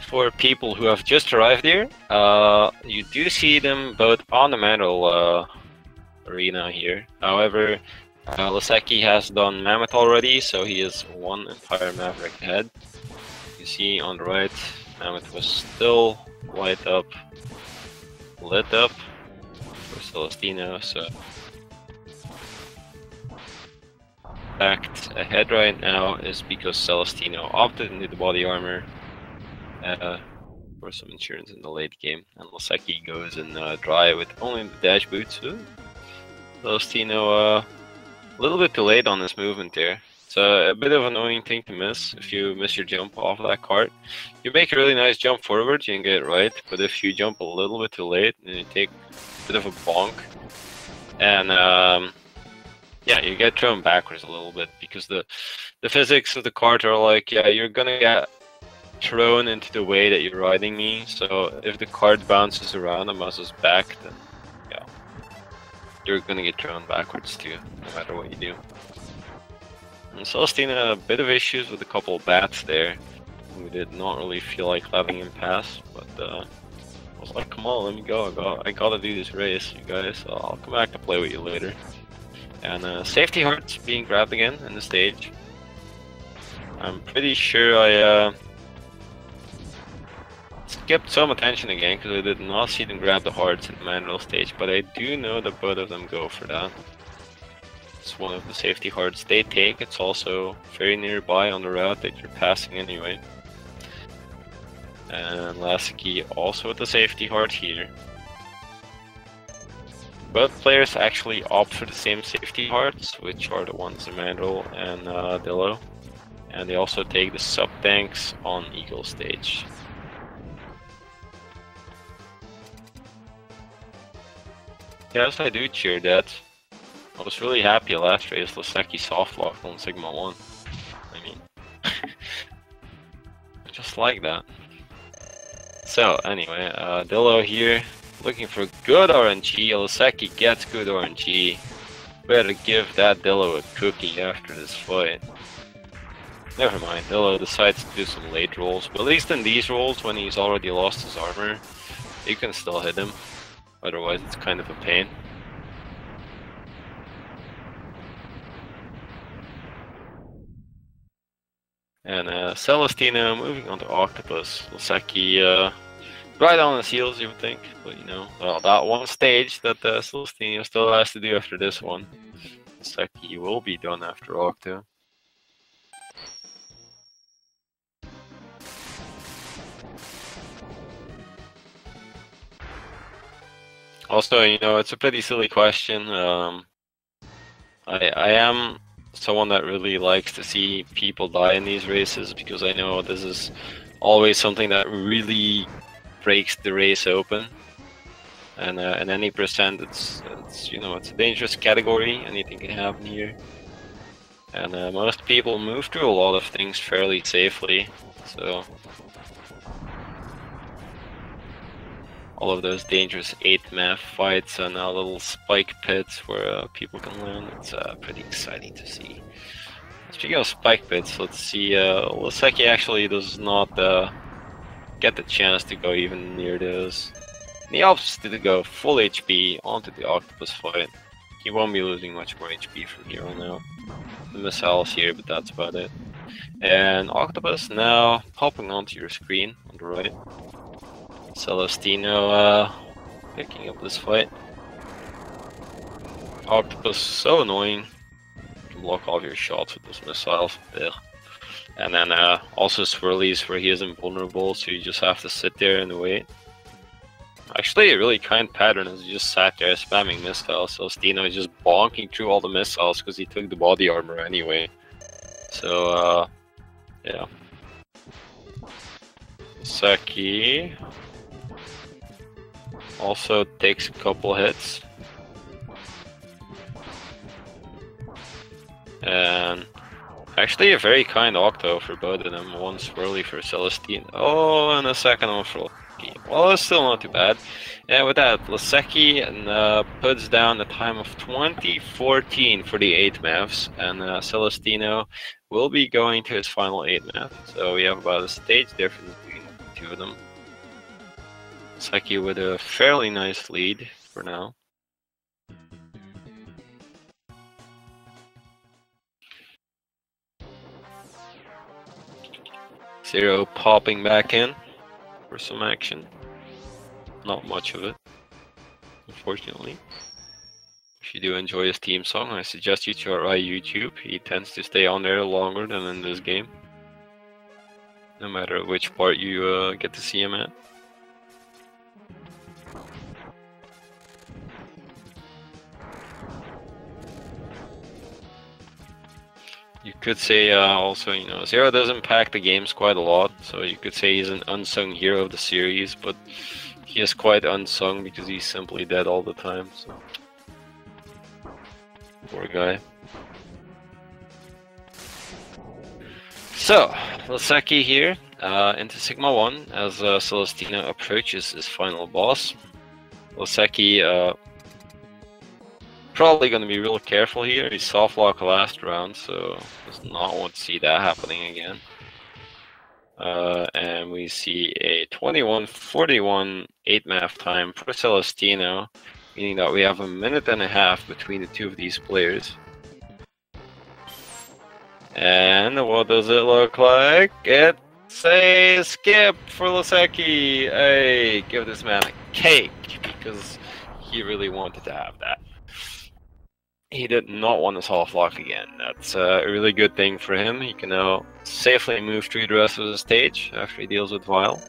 For people who have just arrived here, you do see them both on the Manuel arena here. However, Laseki has done Mammoth already, so he is one entire Maverick ahead. You see on the right, Mammoth was still lit up for Celestinno, so fact ahead right now is because Celestinno opted into the body armor for some insurance in the late game, and Laseki goes in dry with only the dash boots. Celestinno a little bit delayed on this movement there. It's a bit of an annoying thing to miss. If you miss your jump off of that cart, you make a really nice jump forward, you can get it right, but if you jump a little bit too late, then you take a bit of a bonk, and yeah, you get thrown backwards a little bit, because the physics of the cart are like, yeah, you're gonna get thrown into the way that you're riding me, so if the cart bounces around and bounces back, then yeah, you're gonna get thrown backwards too, no matter what you do. And Celestinno had a bit of issues with a couple of bats there. We did not really feel like letting him pass, but I was like, come on, let me go, I gotta do this race, you guys, so I'll come back to play with you later. And safety hearts being grabbed again in the stage. I'm pretty sure I skipped some attention again because I did not see them grab the hearts in the manual stage, but I do know that both of them go for that. It's one of the safety hearts they take. It's also very nearby on the route that you're passing anyway. And Laseki also with the safety heart here. Both players actually opt for the same safety hearts, which are the ones in Mandrill and Dillo. And they also take the sub-tanks on Eagle stage. Yes, I do cheer that. I was really happy last race Laseki softlocked on Sigma 1. I mean, just like that. So anyway, Dillo here, looking for good RNG. Laseki gets good RNG. Better give that Dillo a cookie after this fight. Never mind, Dillo decides to do some late rolls, but at least in these rolls, when he's already lost his armor, you can still hit him. Otherwise, it's kind of a pain. And Celestinno moving on to Octopus. Laseki right on his heels, you would think. But you know, well, that one stage that Celestinno still has to do after this one. Laseki will be done after Octo. Also, you know, it's a pretty silly question. I am someone that really likes to see people die in these races because I know this is always something that really breaks the race open. And in any percent, it's you know, it's a dangerous category. Anything can happen here. And most people move through a lot of things fairly safely. So all of those dangerous 8-map fights and little spike pits where people can land. It's pretty exciting to see. Speaking of spike pits, let's see. Laseki actually does not get the chance to go even near those. And he opts to go full HP onto the Octopus fight. He won't be losing much more HP from here on out. The missiles here, but that's about it. And Octopus now popping onto your screen on the right. Celestinno picking up this fight. Octopus so annoying. You can block all of your shots with those missiles. Ugh. And then also swirlies where he is invulnerable, so you just have to sit there and wait. Actually, a really kind pattern is you just sat there spamming missiles. Celestinno is just bonking through all the missiles because he took the body armor anyway. So yeah. Laseki also takes a couple hits. And actually a very kind Octo for both of them. One swirly for Celestinno. Oh, and a second one for Laseki. Well, it's still not too bad. And with that, Laseki puts down a time of 2014 for the 8 maps. And Celestinno will be going to his final 8 map. So we have about a stage difference between the two of them. Laseki with a fairly nice lead for now. Zero popping back in for some action. Not much of it, unfortunately. If you do enjoy his theme song, I suggest you try YouTube. He tends to stay on there longer than in this game. No matter which part you get to see him at. You could say also, you know, Zero does impact the games quite a lot, so you could say he's an unsung hero of the series, but he is quite unsung because he's simply dead all the time, so... Poor guy. So, Laseki here, into Sigma 1 as Celestinno approaches his final boss. Laseki probably going to be real careful here. He soft locked last round, so does not want to see that happening again. And we see a 21:41 8-map time for Celestinno. meaning that we have a minute and a half between the two of these players. And what does it look like? It's a skip for Laseki. Hey, give this man a cake because he really wanted to have that. He did not want to soft lock again. That's a really good thing for him. He can now safely move through the rest of the stage after he deals with Vile.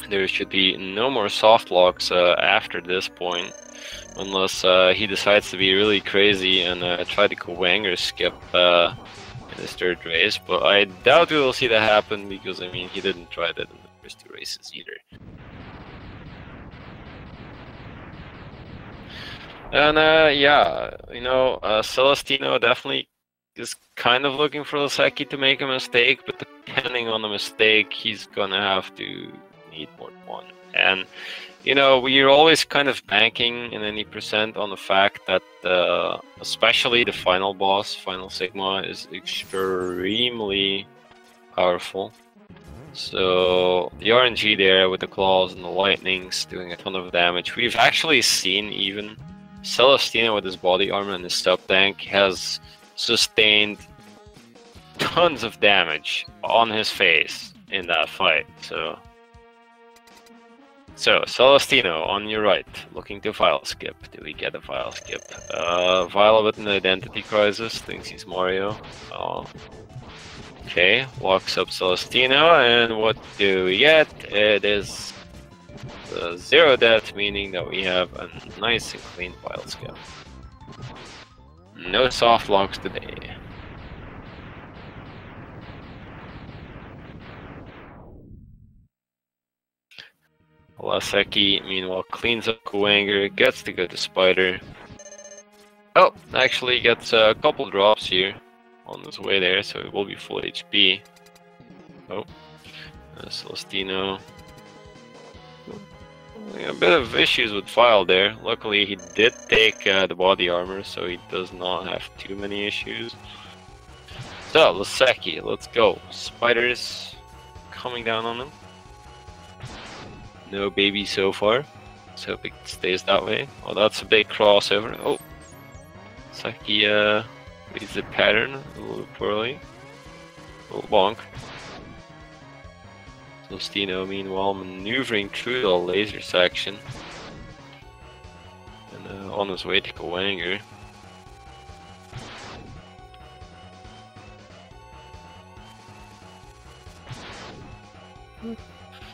There should be no more soft locks after this point, unless he decides to be really crazy and try to Kuwanger skip in his third race. But I doubt we will see that happen because, I mean, he didn't try that in the first two races either. And yeah, you know, Celestinno definitely is kind of looking for Laseki to make a mistake, but depending on the mistake, he's gonna have to need more than one. And you know, we're always kind of banking in any percent on the fact that especially the final boss, Final Sigma, is extremely powerful. So the RNG there with the claws and the lightnings doing a ton of damage. We've actually seen even Celestinno with his body armor and his sub tank has sustained tons of damage on his face in that fight. So Celestinno on your right, looking to file skip. Do we get a file skip? Vile with an identity crisis, thinks he's Mario. Okay, locks up Celestinno, and what do we get? It is 0 death, meaning that we have a nice and clean file skip. No soft locks today. Laseki, meanwhile, cleans up Kuwanger, gets to go to Spider. Oh, actually gets a couple drops here on his way there, so it will be full HP. Oh, Celestinno. A bit of issues with File there. Luckily, he did take the body armor, so he does not have too many issues. So, Laseki, let's go. Spiders coming down on him. No baby so far. Let's hope it stays that way. Oh, that's a big crossover. Oh, Laseki reads the pattern a little poorly. Oh, bonk. Celestinno, meanwhile, maneuvering through the laser section. And on his way to Kuwanger.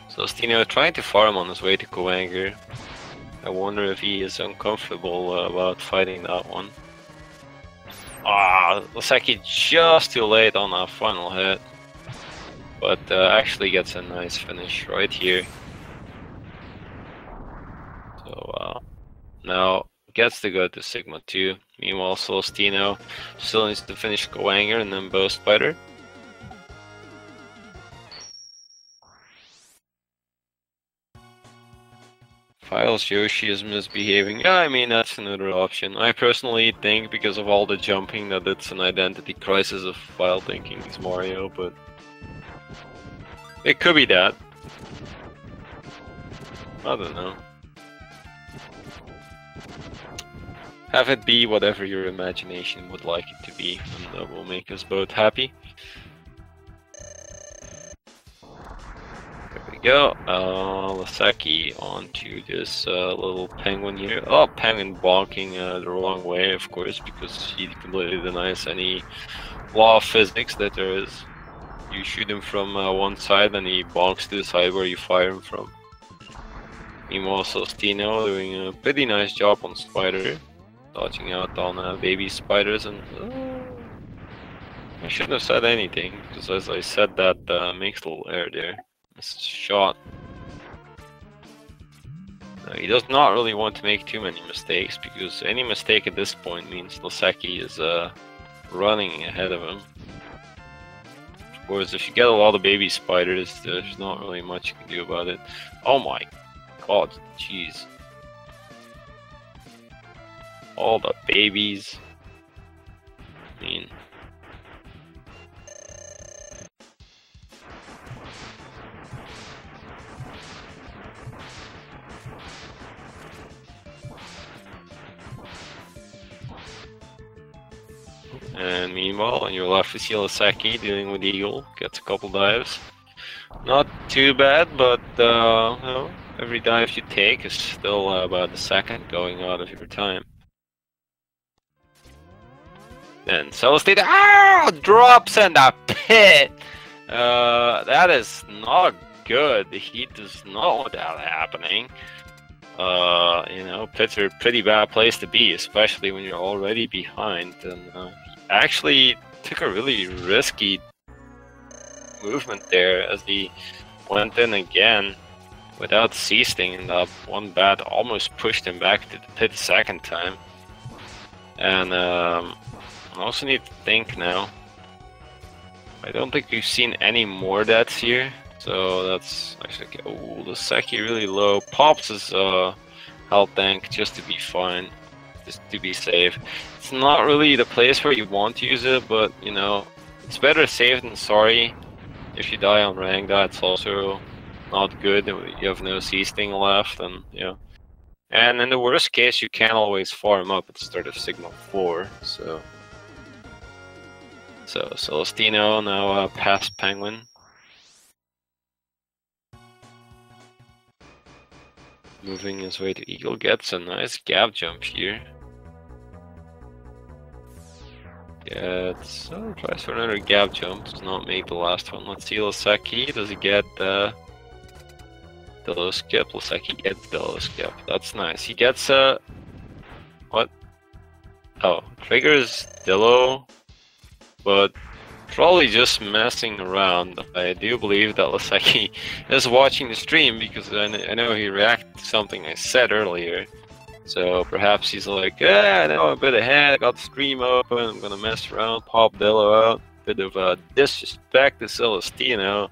Celestinno trying to farm on his way to Kuwanger. I wonder if he is uncomfortable about fighting that one. Ah, Laseki just too late on that final hit. But actually gets a nice finish right here. So now gets to go to Sigma 2. Meanwhile, Celestinno still needs to finish Kuwanger and then Bow Spider. Files Yoshi is misbehaving. Yeah, I mean, that's another option. I personally think, because of all the jumping, that it's an identity crisis of File thinking he's Mario, but it could be that. I don't know. Have it be whatever your imagination would like it to be, and that will make us both happy. There we go. Laseki onto this little penguin here. Oh, penguin bonking the wrong way, of course, because he completely denies any law of physics that there is. You shoot him from one side and he bonks to the side where you fire him from. Meanwhile, Celestinno doing a pretty nice job on Spider. Dodging out on baby spiders, and I shouldn't have said anything, because as I said that makes a little error there. Missed shot. He does not really want to make too many mistakes, because any mistake at this point means Laseki is running ahead of him. Of course, if you get a lot of baby spiders, there's not really much you can do about it. Oh my god, jeez. All the babies. I mean, And meanwhile, on your left, we see Laseki dealing with Eagle. Gets a couple dives. Not too bad, but every dive you take is still about a second going out of your time. Then Celestinno drops in the pit. That is not good. He does not want that happening. Pits are a pretty bad place to be, especially when you're already behind. And he actually took a really risky movement there as he went in again without ceasing, and that one bat almost pushed him back to the pit a second time. And I also need to think now. I don't think we've seen any more deaths here, so that's actually okay. Oh, Laseki really low. Pops his health tank just to be fine, just to be safe. It's not really the place where you want to use it, but you know, it's better safe than sorry. If you die on rank, that's also not good. You have no C-Sting left, and yeah. And in the worst case, you can always farm up at the start of Signal 4. So Celestinno now past Penguin. Moving his way to Eagle, gets a nice gap jump here. Tries for another gap jump, does not make the last one. Let's see Laseki, does he get the low skip? Laseki gets the low skip, that's nice. He gets what? Oh, triggers Dillo, but probably just messing around. I do believe that Laseki is watching the stream because I know he reacted to something I said earlier. So perhaps he's like, yeah, I know I'm a bit ahead, I got the stream open, I'm gonna mess around, pop Dillo out. Bit of disrespect to Celestinno.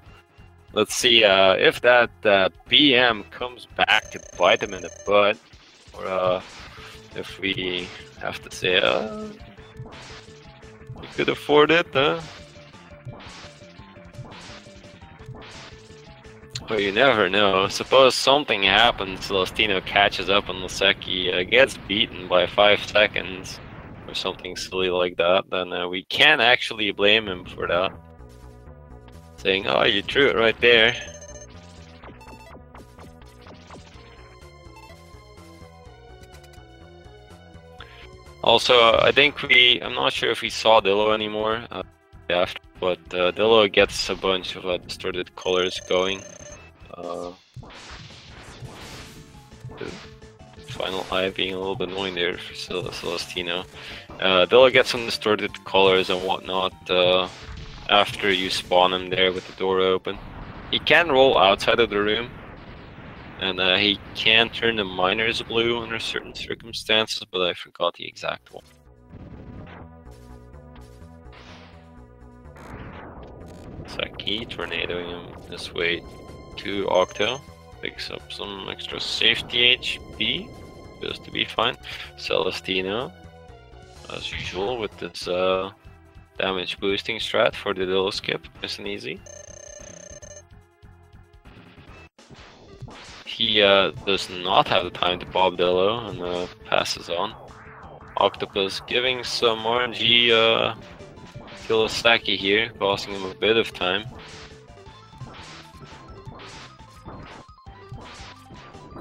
Let's see if that BM comes back to bite him in the butt, or if we have to say, you could afford it, huh? But you never know. Suppose something happens, Celestinno catches up on Laseki, gets beaten by 5 seconds, or something silly like that, then we can't actually blame him for that. Saying, oh, you drew it right there. Also, I think I'm not sure if we saw Dillo anymore after, but Dillo gets a bunch of distorted colors going. The final eye being a little bit annoying there for Celestinno. Dillo gets some distorted colors and whatnot after you spawn him there with the door open. He can roll outside of the room, and he can turn the miners blue under certain circumstances, but I forgot the exact one. Laseki tornadoing him this way to Octo. Picks up some extra safety HP, just to be fine. Celestinno, as usual, with this damage boosting strat for the Dillo skip, nice and easy. He does not have the time to pop Dillo and passes on. Octopus giving some RNG to Laseki here, costing him a bit of time.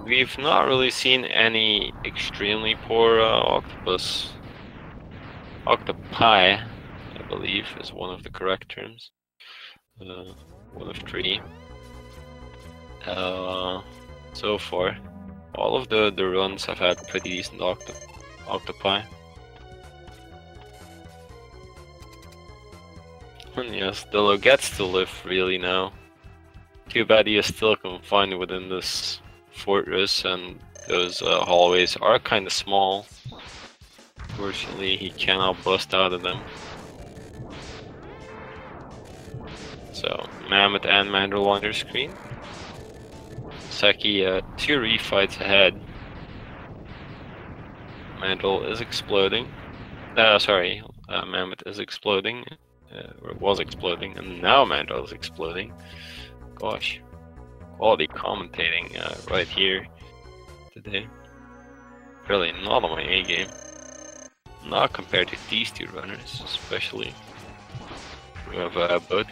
We've not really seen any extremely poor octopi, I believe, is one of the correct terms. One of 3. So far, all of the runs have had pretty decent octopi. And yes, Dillo gets to live really now. Too bad he is still confined within this fortress, and those hallways are kind of small. Fortunately, he cannot bust out of them. So, Mammoth and Mandrill on your screen. Laseki 2 refights ahead. Mandrill is exploding. Mammoth is exploding. Or was exploding, and now Mandrill is exploding. Gosh. Quality commentating right here today. Really not on my A game. Not compared to these two runners, especially. Who have both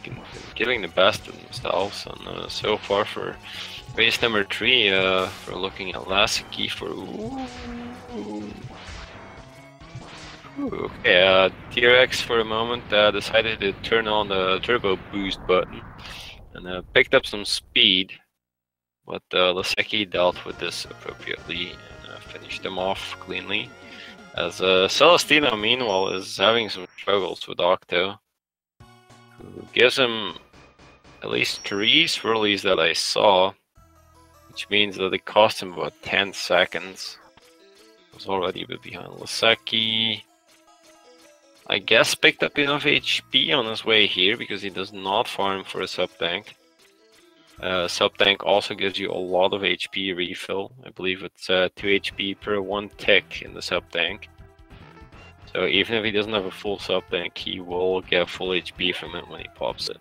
giving the best of themselves. And so far for race number 3, we're looking at Laseki for. Okay, T-Rex for a moment decided to turn on the turbo boost button and picked up some speed, but Laseki dealt with this appropriately and finished them off cleanly. As Celestinno, meanwhile, is having some struggles with Octo, who gives him at least 3 swirlies that I saw, which means that it cost him about 10 seconds. Was already a bit behind. Laseki, I guess, picked up enough HP on his way here because he does not farm for a sub-tank. Sub-tank also gives you a lot of HP refill. I believe it's 2 HP per 1 tick in the sub-tank. So even if he doesn't have a full sub-tank, he will get full HP from it when he pops it.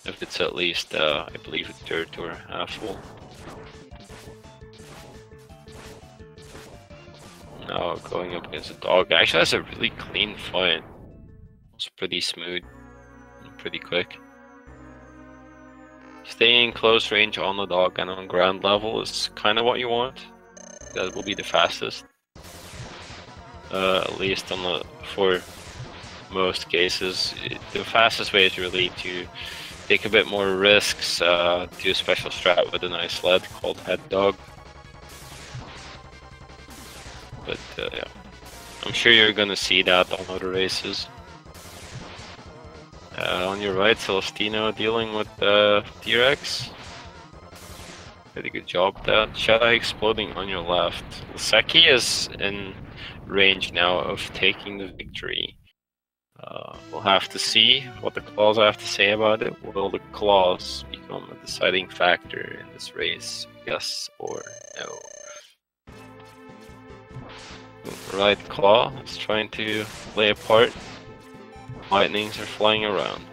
If it's at least, I believe, a third or half full. Now going up against a dog. Actually, that's a really clean fight. It's pretty smooth and pretty quick. Staying close range on the dog and on ground level is kind of what you want. That will be the fastest. At least for most cases. The fastest way is really to take a bit more risks, do a special strat with a nice sled called Head Dog. But yeah, I'm sure you're gonna see that on other races. On your right, Celestinno dealing with T-Rex. Pretty good job there. Shadow exploding on your left. Laseki is in range now of taking the victory. We'll have to see what the claws have to say about it. Will the claws become a deciding factor in this race? Yes or no? Right claw is trying to play a part. Lightnings are flying around.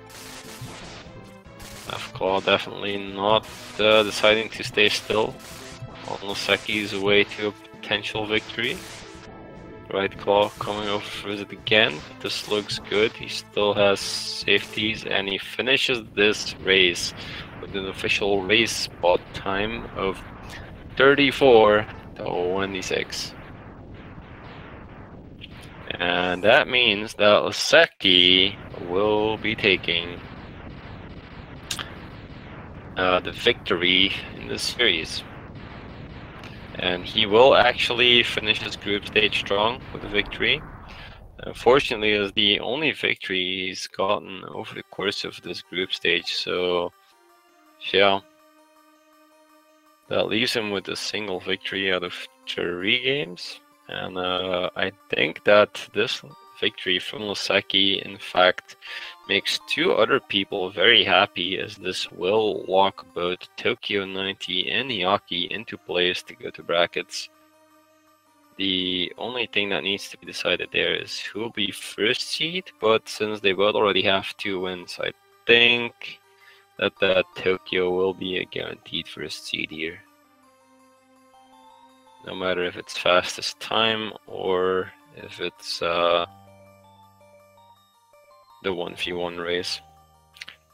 Left claw definitely not deciding to stay still. Laseki's way to a potential victory. Right claw coming over for it again. This looks good. He still has safeties and he finishes this race with an official race spot time of 34 to 26. And that means that Laseki will be taking the victory in this series. And he will actually finish his group stage strong with a victory. Fortunately, it's the only victory he's gotten over the course of this group stage, so yeah. That leaves him with a single victory out of 3 games. And I think that this victory from Laseki, in fact, makes 2 other people very happy, as this will lock both Tokyo 90 and Yaki into place to go to brackets. The only thing that needs to be decided there is who will be first seed, but since they both already have 2 wins, I think that Tokyo will be a guaranteed first seed here. No matter if it's fastest time or if it's the 1v1 race.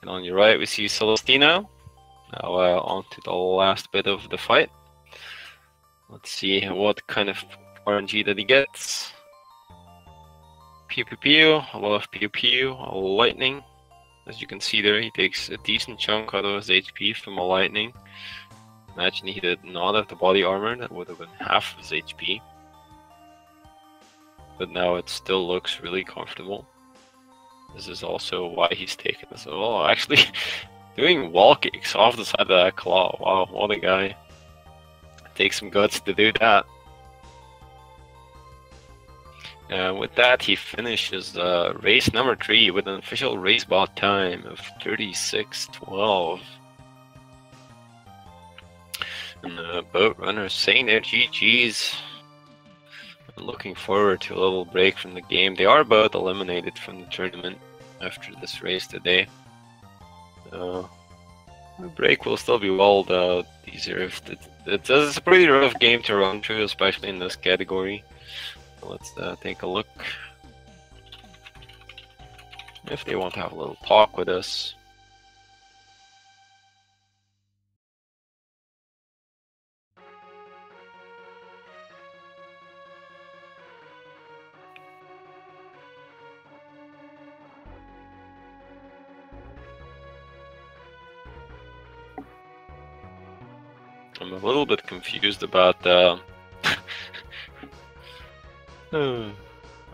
And on your right we see Celestinno. Now on to the last bit of the fight. Let's see what kind of RNG that he gets. Pew pew pew, a lot of pew pew, a lightning. As you can see there, he takes a decent chunk out of his HP from a lightning. Imagine he did not have the body armor, that would have been half of his HP. But now it still looks really comfortable. This is also why he's taken this. Oh, actually, doing wall kicks off the side of that claw. Wow, what a guy. It takes some guts to do that. With that, he finishes race number 3 with an official race bot time of 36:12. And boat runners saying their GG's. I'm looking forward to a little break from the game. They are both eliminated from the tournament after this race today. The break will still be well deserved. It's a pretty rough game to run through, especially in this category. A let's take a look. If they want to have a little talk with us. I'm a little bit confused about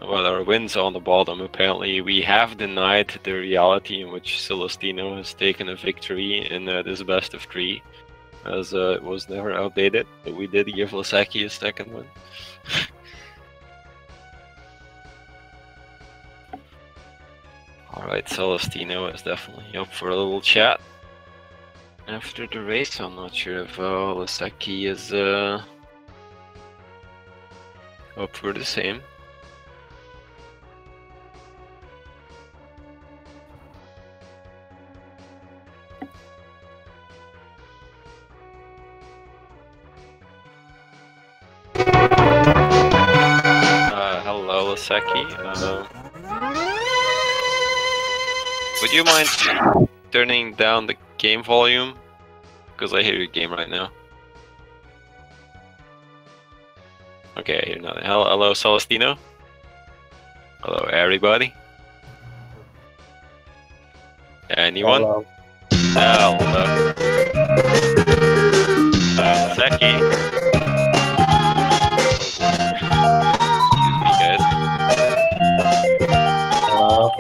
about our wins on the bottom. Apparently, we have denied the reality in which Celestinno has taken a victory in this best of 3, as it was never outdated. But we did give Laseki a second win. Alright, Celestinno is definitely up for a little chat after the race. I'm not sure if Laseki is up for the same. Hello, Laseki. Would you mind turning down the game volume? Because I hear your game right now. Okay, I hear nothing. Hello, Celestinno. Hello, everybody. Anyone? Hello. Hello. Laseki. Excuse me, guys. Hello.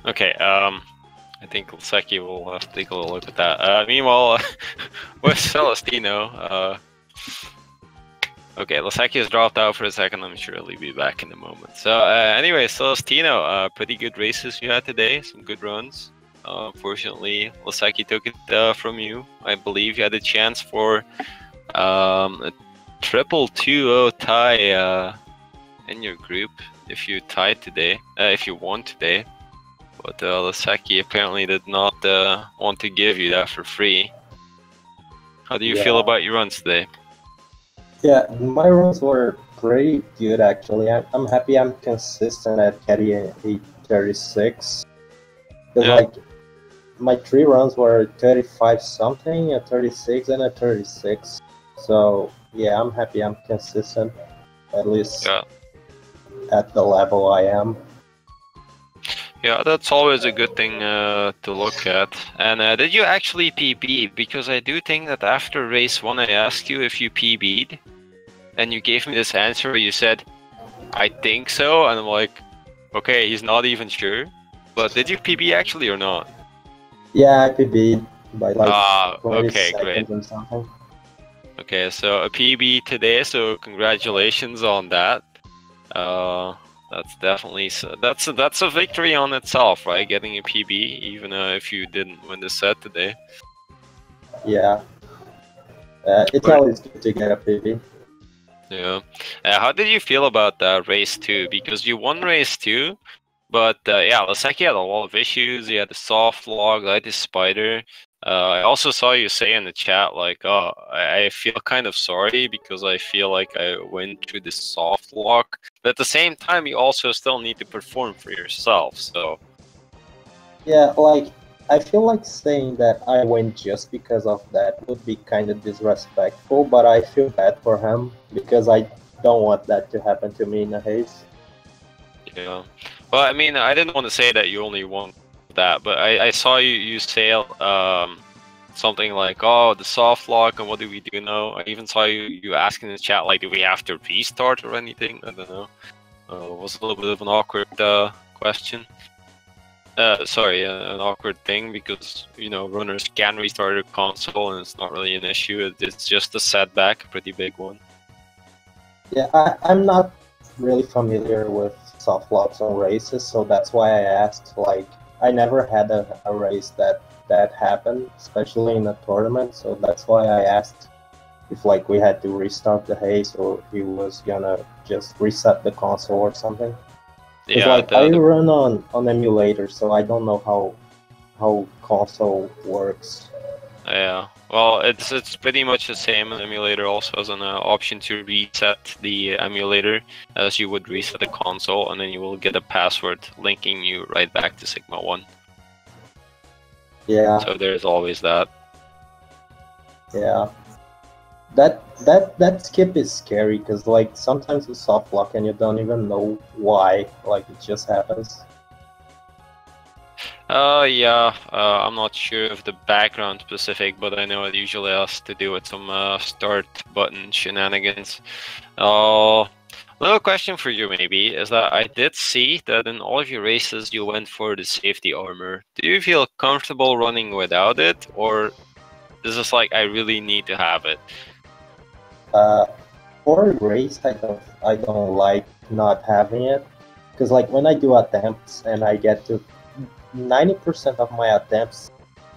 Okay, I think Laseki will have to take a little look at that. Meanwhile, with Celestinno, okay, Laseki has dropped out for a second. I'm sure he'll be back in a moment. So, anyway, Celestinno, pretty good races you had today. Some good runs. Unfortunately, Laseki took it from you. I believe you had a chance for a triple 2-0 tie in your group if you tied today. If you won today. But Laseki apparently did not want to give you that for free. How do you feel about your runs today? Yeah, my runs were pretty good actually. I'm happy I'm consistent at getting a 36. Because like my 3 runs were 35 something, a 36 and a 36. So yeah, I'm happy I'm consistent, at least at the level I am. Yeah, that's always a good thing to look at. And did you actually PB? Because I do think that after race 1 I asked you if you PB'd, and you gave me this answer where you said, I think so, and I'm like, okay, he's not even sure. But did you PB actually or not? Yeah, I PB'd by like 20 okay, seconds great. or something. Okay, so a PB today, so congratulations on that. That's definitely that's a victory on itself, right? Getting a PB, even if you didn't win the set today. Yeah, it's always good to get a PB. Yeah. How did you feel about race 2? Because you won race 2, but yeah, Laseki had a lot of issues. He had the soft log, I had the spider. I also saw you say in the chat, like, oh, I feel kind of sorry because I feel like I went through the soft lock. But at the same time, you also still need to perform for yourself, so... Yeah, like, I feel like saying that I win just because of that would be kind of disrespectful, but I feel bad for him because I don't want that to happen to me in a race. Yeah. Well, I mean, I didn't want to say that you only won that, but I saw you say something like, oh, the soft lock, and what do we do now? I even saw you asking in the chat, like, do we have to restart or anything? I don't know. It was a little bit of an awkward question. Sorry, an awkward thing, because, you know, runners can restart a console and it's not really an issue. It's just a setback, a pretty big one. Yeah, I'm not really familiar with soft locks on races, so that's why I asked. Like, I never had a race that happened, especially in a tournament, so that's why I asked. if like we had to restart the haze or he was gonna just reset the console or something. Because Yeah, like I run on emulator, so I don't know how console works. yeah. Well, it's pretty much the same. An emulator also has an option to reset the emulator as you would reset the console, and then you will get a password linking you right back to Sigma 1. Yeah. So there's always that. Yeah. That skip is scary because like sometimes it's soft lock and you don't even know why. Like it just happens. Yeah, I'm not sure of the background specific, but I know it usually has to do with some start button shenanigans. Little question for you maybe is that I did see that in all of your races you went for the safety armor. Do you feel comfortable running without it, or is this like I really need to have it? For a race, I don't like not having it because like when I do attempts and I get to 90% of my attempts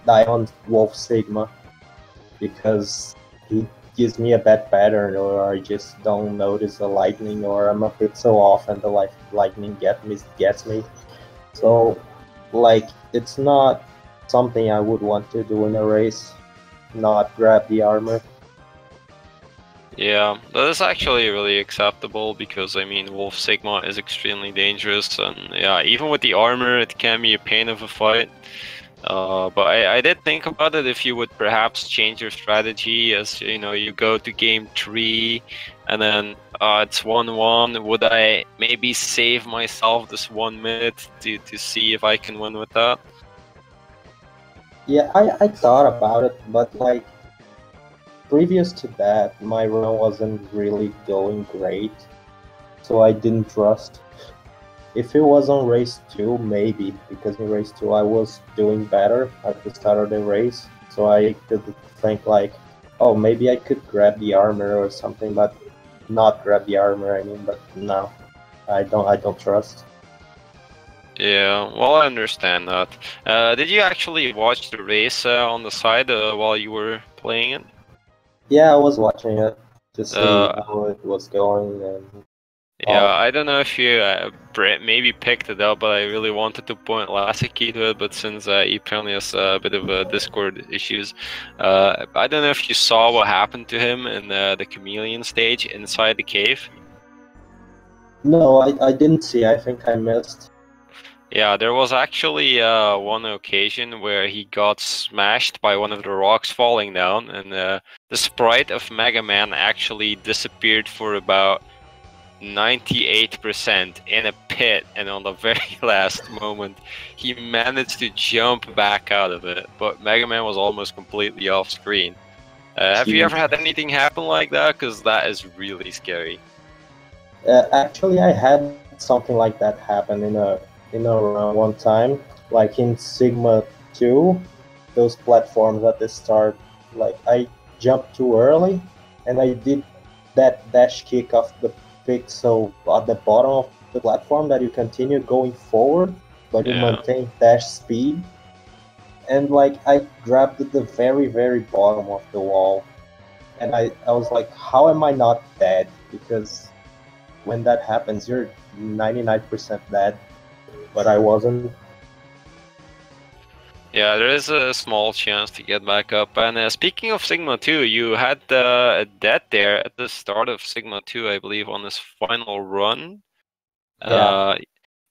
die on Wolf Sigma because he gives me a bad pattern or I just don't notice the lightning or I'm a pixel off and the lightning gets me. So like it's not something I would want to do in a race, not grab the armor. Yeah, that is actually really acceptable because I mean Wolf Sigma is extremely dangerous, and yeah, even with the armor it can be a pain of a fight. But I did think about it if you would perhaps change your strategy as you know you go to game 3 and then it's 1-1. Would I maybe save myself this 1 minute to see if I can win with that? Yeah, I thought about it, but like previous to that, my run wasn't really going great, so I didn't trust. If it was on race 2, maybe, because in race 2 I was doing better at the start of the race, so I could think like, oh, maybe I could grab the armor or something, but not grab the armor, I mean, but no, I don't trust. Yeah, well, I understand that. Did you actually watch the race on the side while you were playing it? Yeah, I was watching it to see Uh, how it was going and Yeah, all. I don't know if you maybe picked it up, but I really wanted to point Laseki to it. But since he apparently has a bit of Discord issues, I don't know if you saw what happened to him in the chameleon stage inside the cave. No, I didn't see. I think I missed. Yeah, there was actually one occasion where he got smashed by one of the rocks falling down, and the sprite of Mega Man actually disappeared for about 98% in a pit, and on the very last moment he managed to jump back out of it, but Mega Man was almost completely off screen. Have you ever Jeez. had anything happen like that? Because that is really scary. Actually, I had something like that happen in a run one time, like in Sigma 2, those platforms at the start. Like I jumped too early, and I did that dash kick off the pixel at the bottom of the platform that you continue going forward, but you Yeah. maintain dash speed. And like I grabbed the very bottom of the wall, and I was like, how am I not dead? Because when that happens, you're 99% dead, but I wasn't. Yeah, there is a small chance to get back up. And speaking of Sigma 2, you had a death there at the start of Sigma 2, I believe, on this final run. Yeah,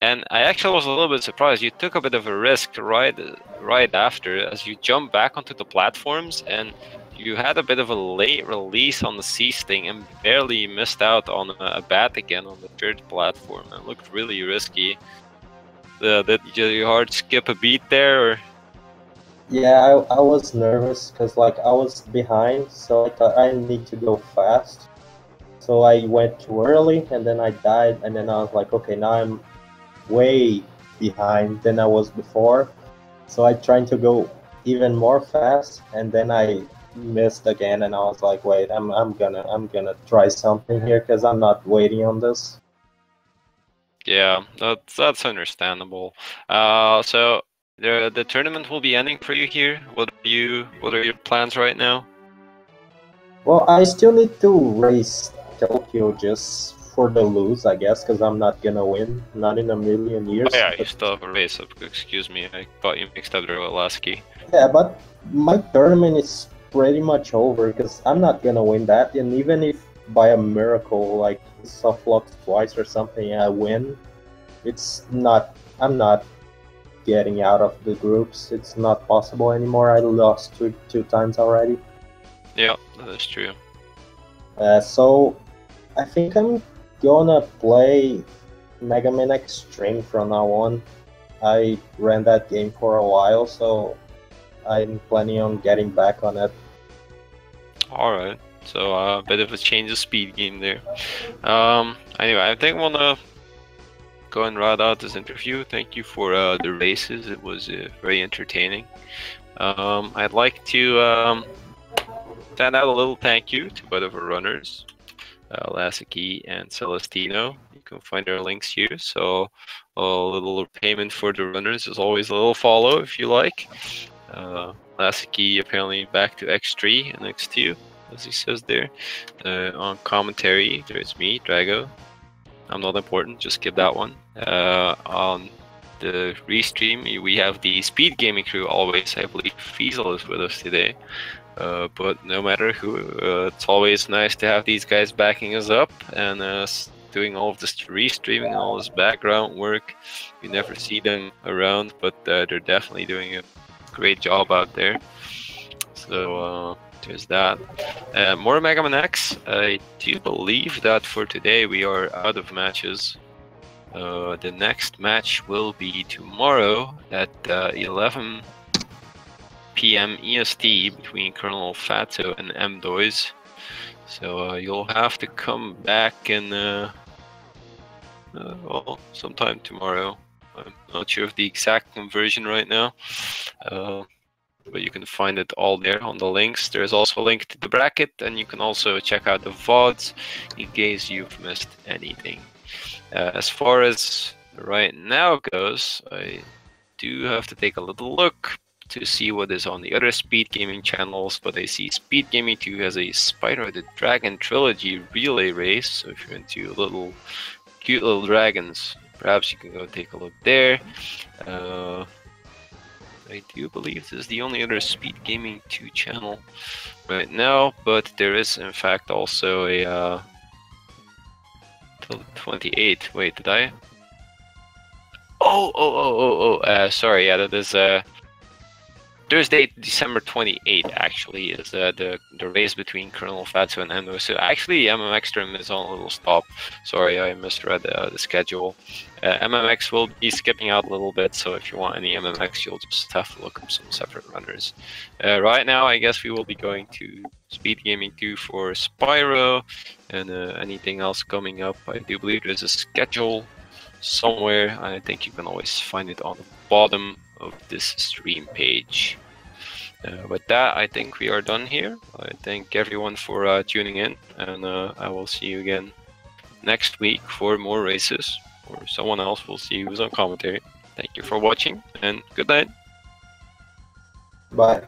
And I actually was a little bit surprised. You took a bit of a risk right after, as you jumped back onto the platforms, and you had a bit of a late release on the C sting and barely missed out on a bat again on the third platform. It looked really risky. Did your heart skip a beat there, or? yeah, I was nervous because like I was behind, so I thought I need to go fast. So I went too early, and then I died, and then I was like, okay, now I'm way behind than I was before. So I tried to go even more fast, and then I missed again, and I was like, wait, I'm gonna try something here because I'm not waiting on this. Yeah, that's understandable. So the tournament will be ending for you here. What are your plans right now? Well, I still need to race Tokyo just for the lose, I guess, because I'm not gonna win. Not in a million Oh years. yeah, you But still have a race up. Excuse me, I got you mixed up there with Laseki. yeah, but my tournament is pretty much over because I'm not gonna win that. And even if by a miracle, like soft locks twice or something, I win, it's not. I'm not getting out of the groups. It's not possible anymore. I lost two times already. Yeah, that is true. So I think I'm gonna play Mega Man Extreme from now on. I ran that game for a while, so I'm planning on getting back on it. Alright, so a bit of a change of speed game there. Anyway, I think I'm gonna go and round out this interview. Thank you for the races, it was very entertaining. I'd like to send out a little thank you to both of our runners, Laseki and Celestinno. You can find their links here. So a little payment for the runners is always a little follow if you like. Laseki apparently back to X3 and X2, as he says there. On commentary, there's me, Drago. I'm not important, just skip that one. On the restream, we have the speed gaming crew always. I believe Fiesel is with us today. But no matter who, it's always nice to have these guys backing us up and doing all of this restreaming and all this background work. You never see them around, but they're definitely doing a great job out there. So there's that. More Mega Man X. I do believe that for today we are out of matches. The next match will be tomorrow at 11 p.m. EST between Colonel Fato and M-Doys. So you'll have to come back and well, sometime tomorrow. I'm not sure of the exact conversion right now, but you can find it all there on the links. There's also a link to the bracket, and you can also check out the VODs in case you've missed anything. As far as right now goes, I do have to take a little look to see what is on the other Speed Gaming channels, but I see Speed Gaming 2 has a Spyro the Dragon trilogy relay race, so if you're into little cute little dragons, perhaps you can go take a look there. I do believe this is the only other Speed Gaming 2 channel right now, but there is in fact also a till the 28th. Wait, did I? Sorry, yeah, that is Thursday, December 28th, actually, is the race between Colonel Fatso and Endo. So actually, MMX term is on a little stop. Sorry, I misread the schedule. MMX will be skipping out a little bit, so if you want any MMX, you'll just have to look up some separate runners. Right now, I guess we will be going to Speed Gaming 2 for Spyro, and anything else coming up. I do believe there's a schedule somewhere. I think you can always find it on the bottom of this stream page. With that, I think we are done here. I thank everyone for tuning in, and I will see you again next week for more races, or someone else will see who's on commentary. Thank you for watching, and good night. Bye.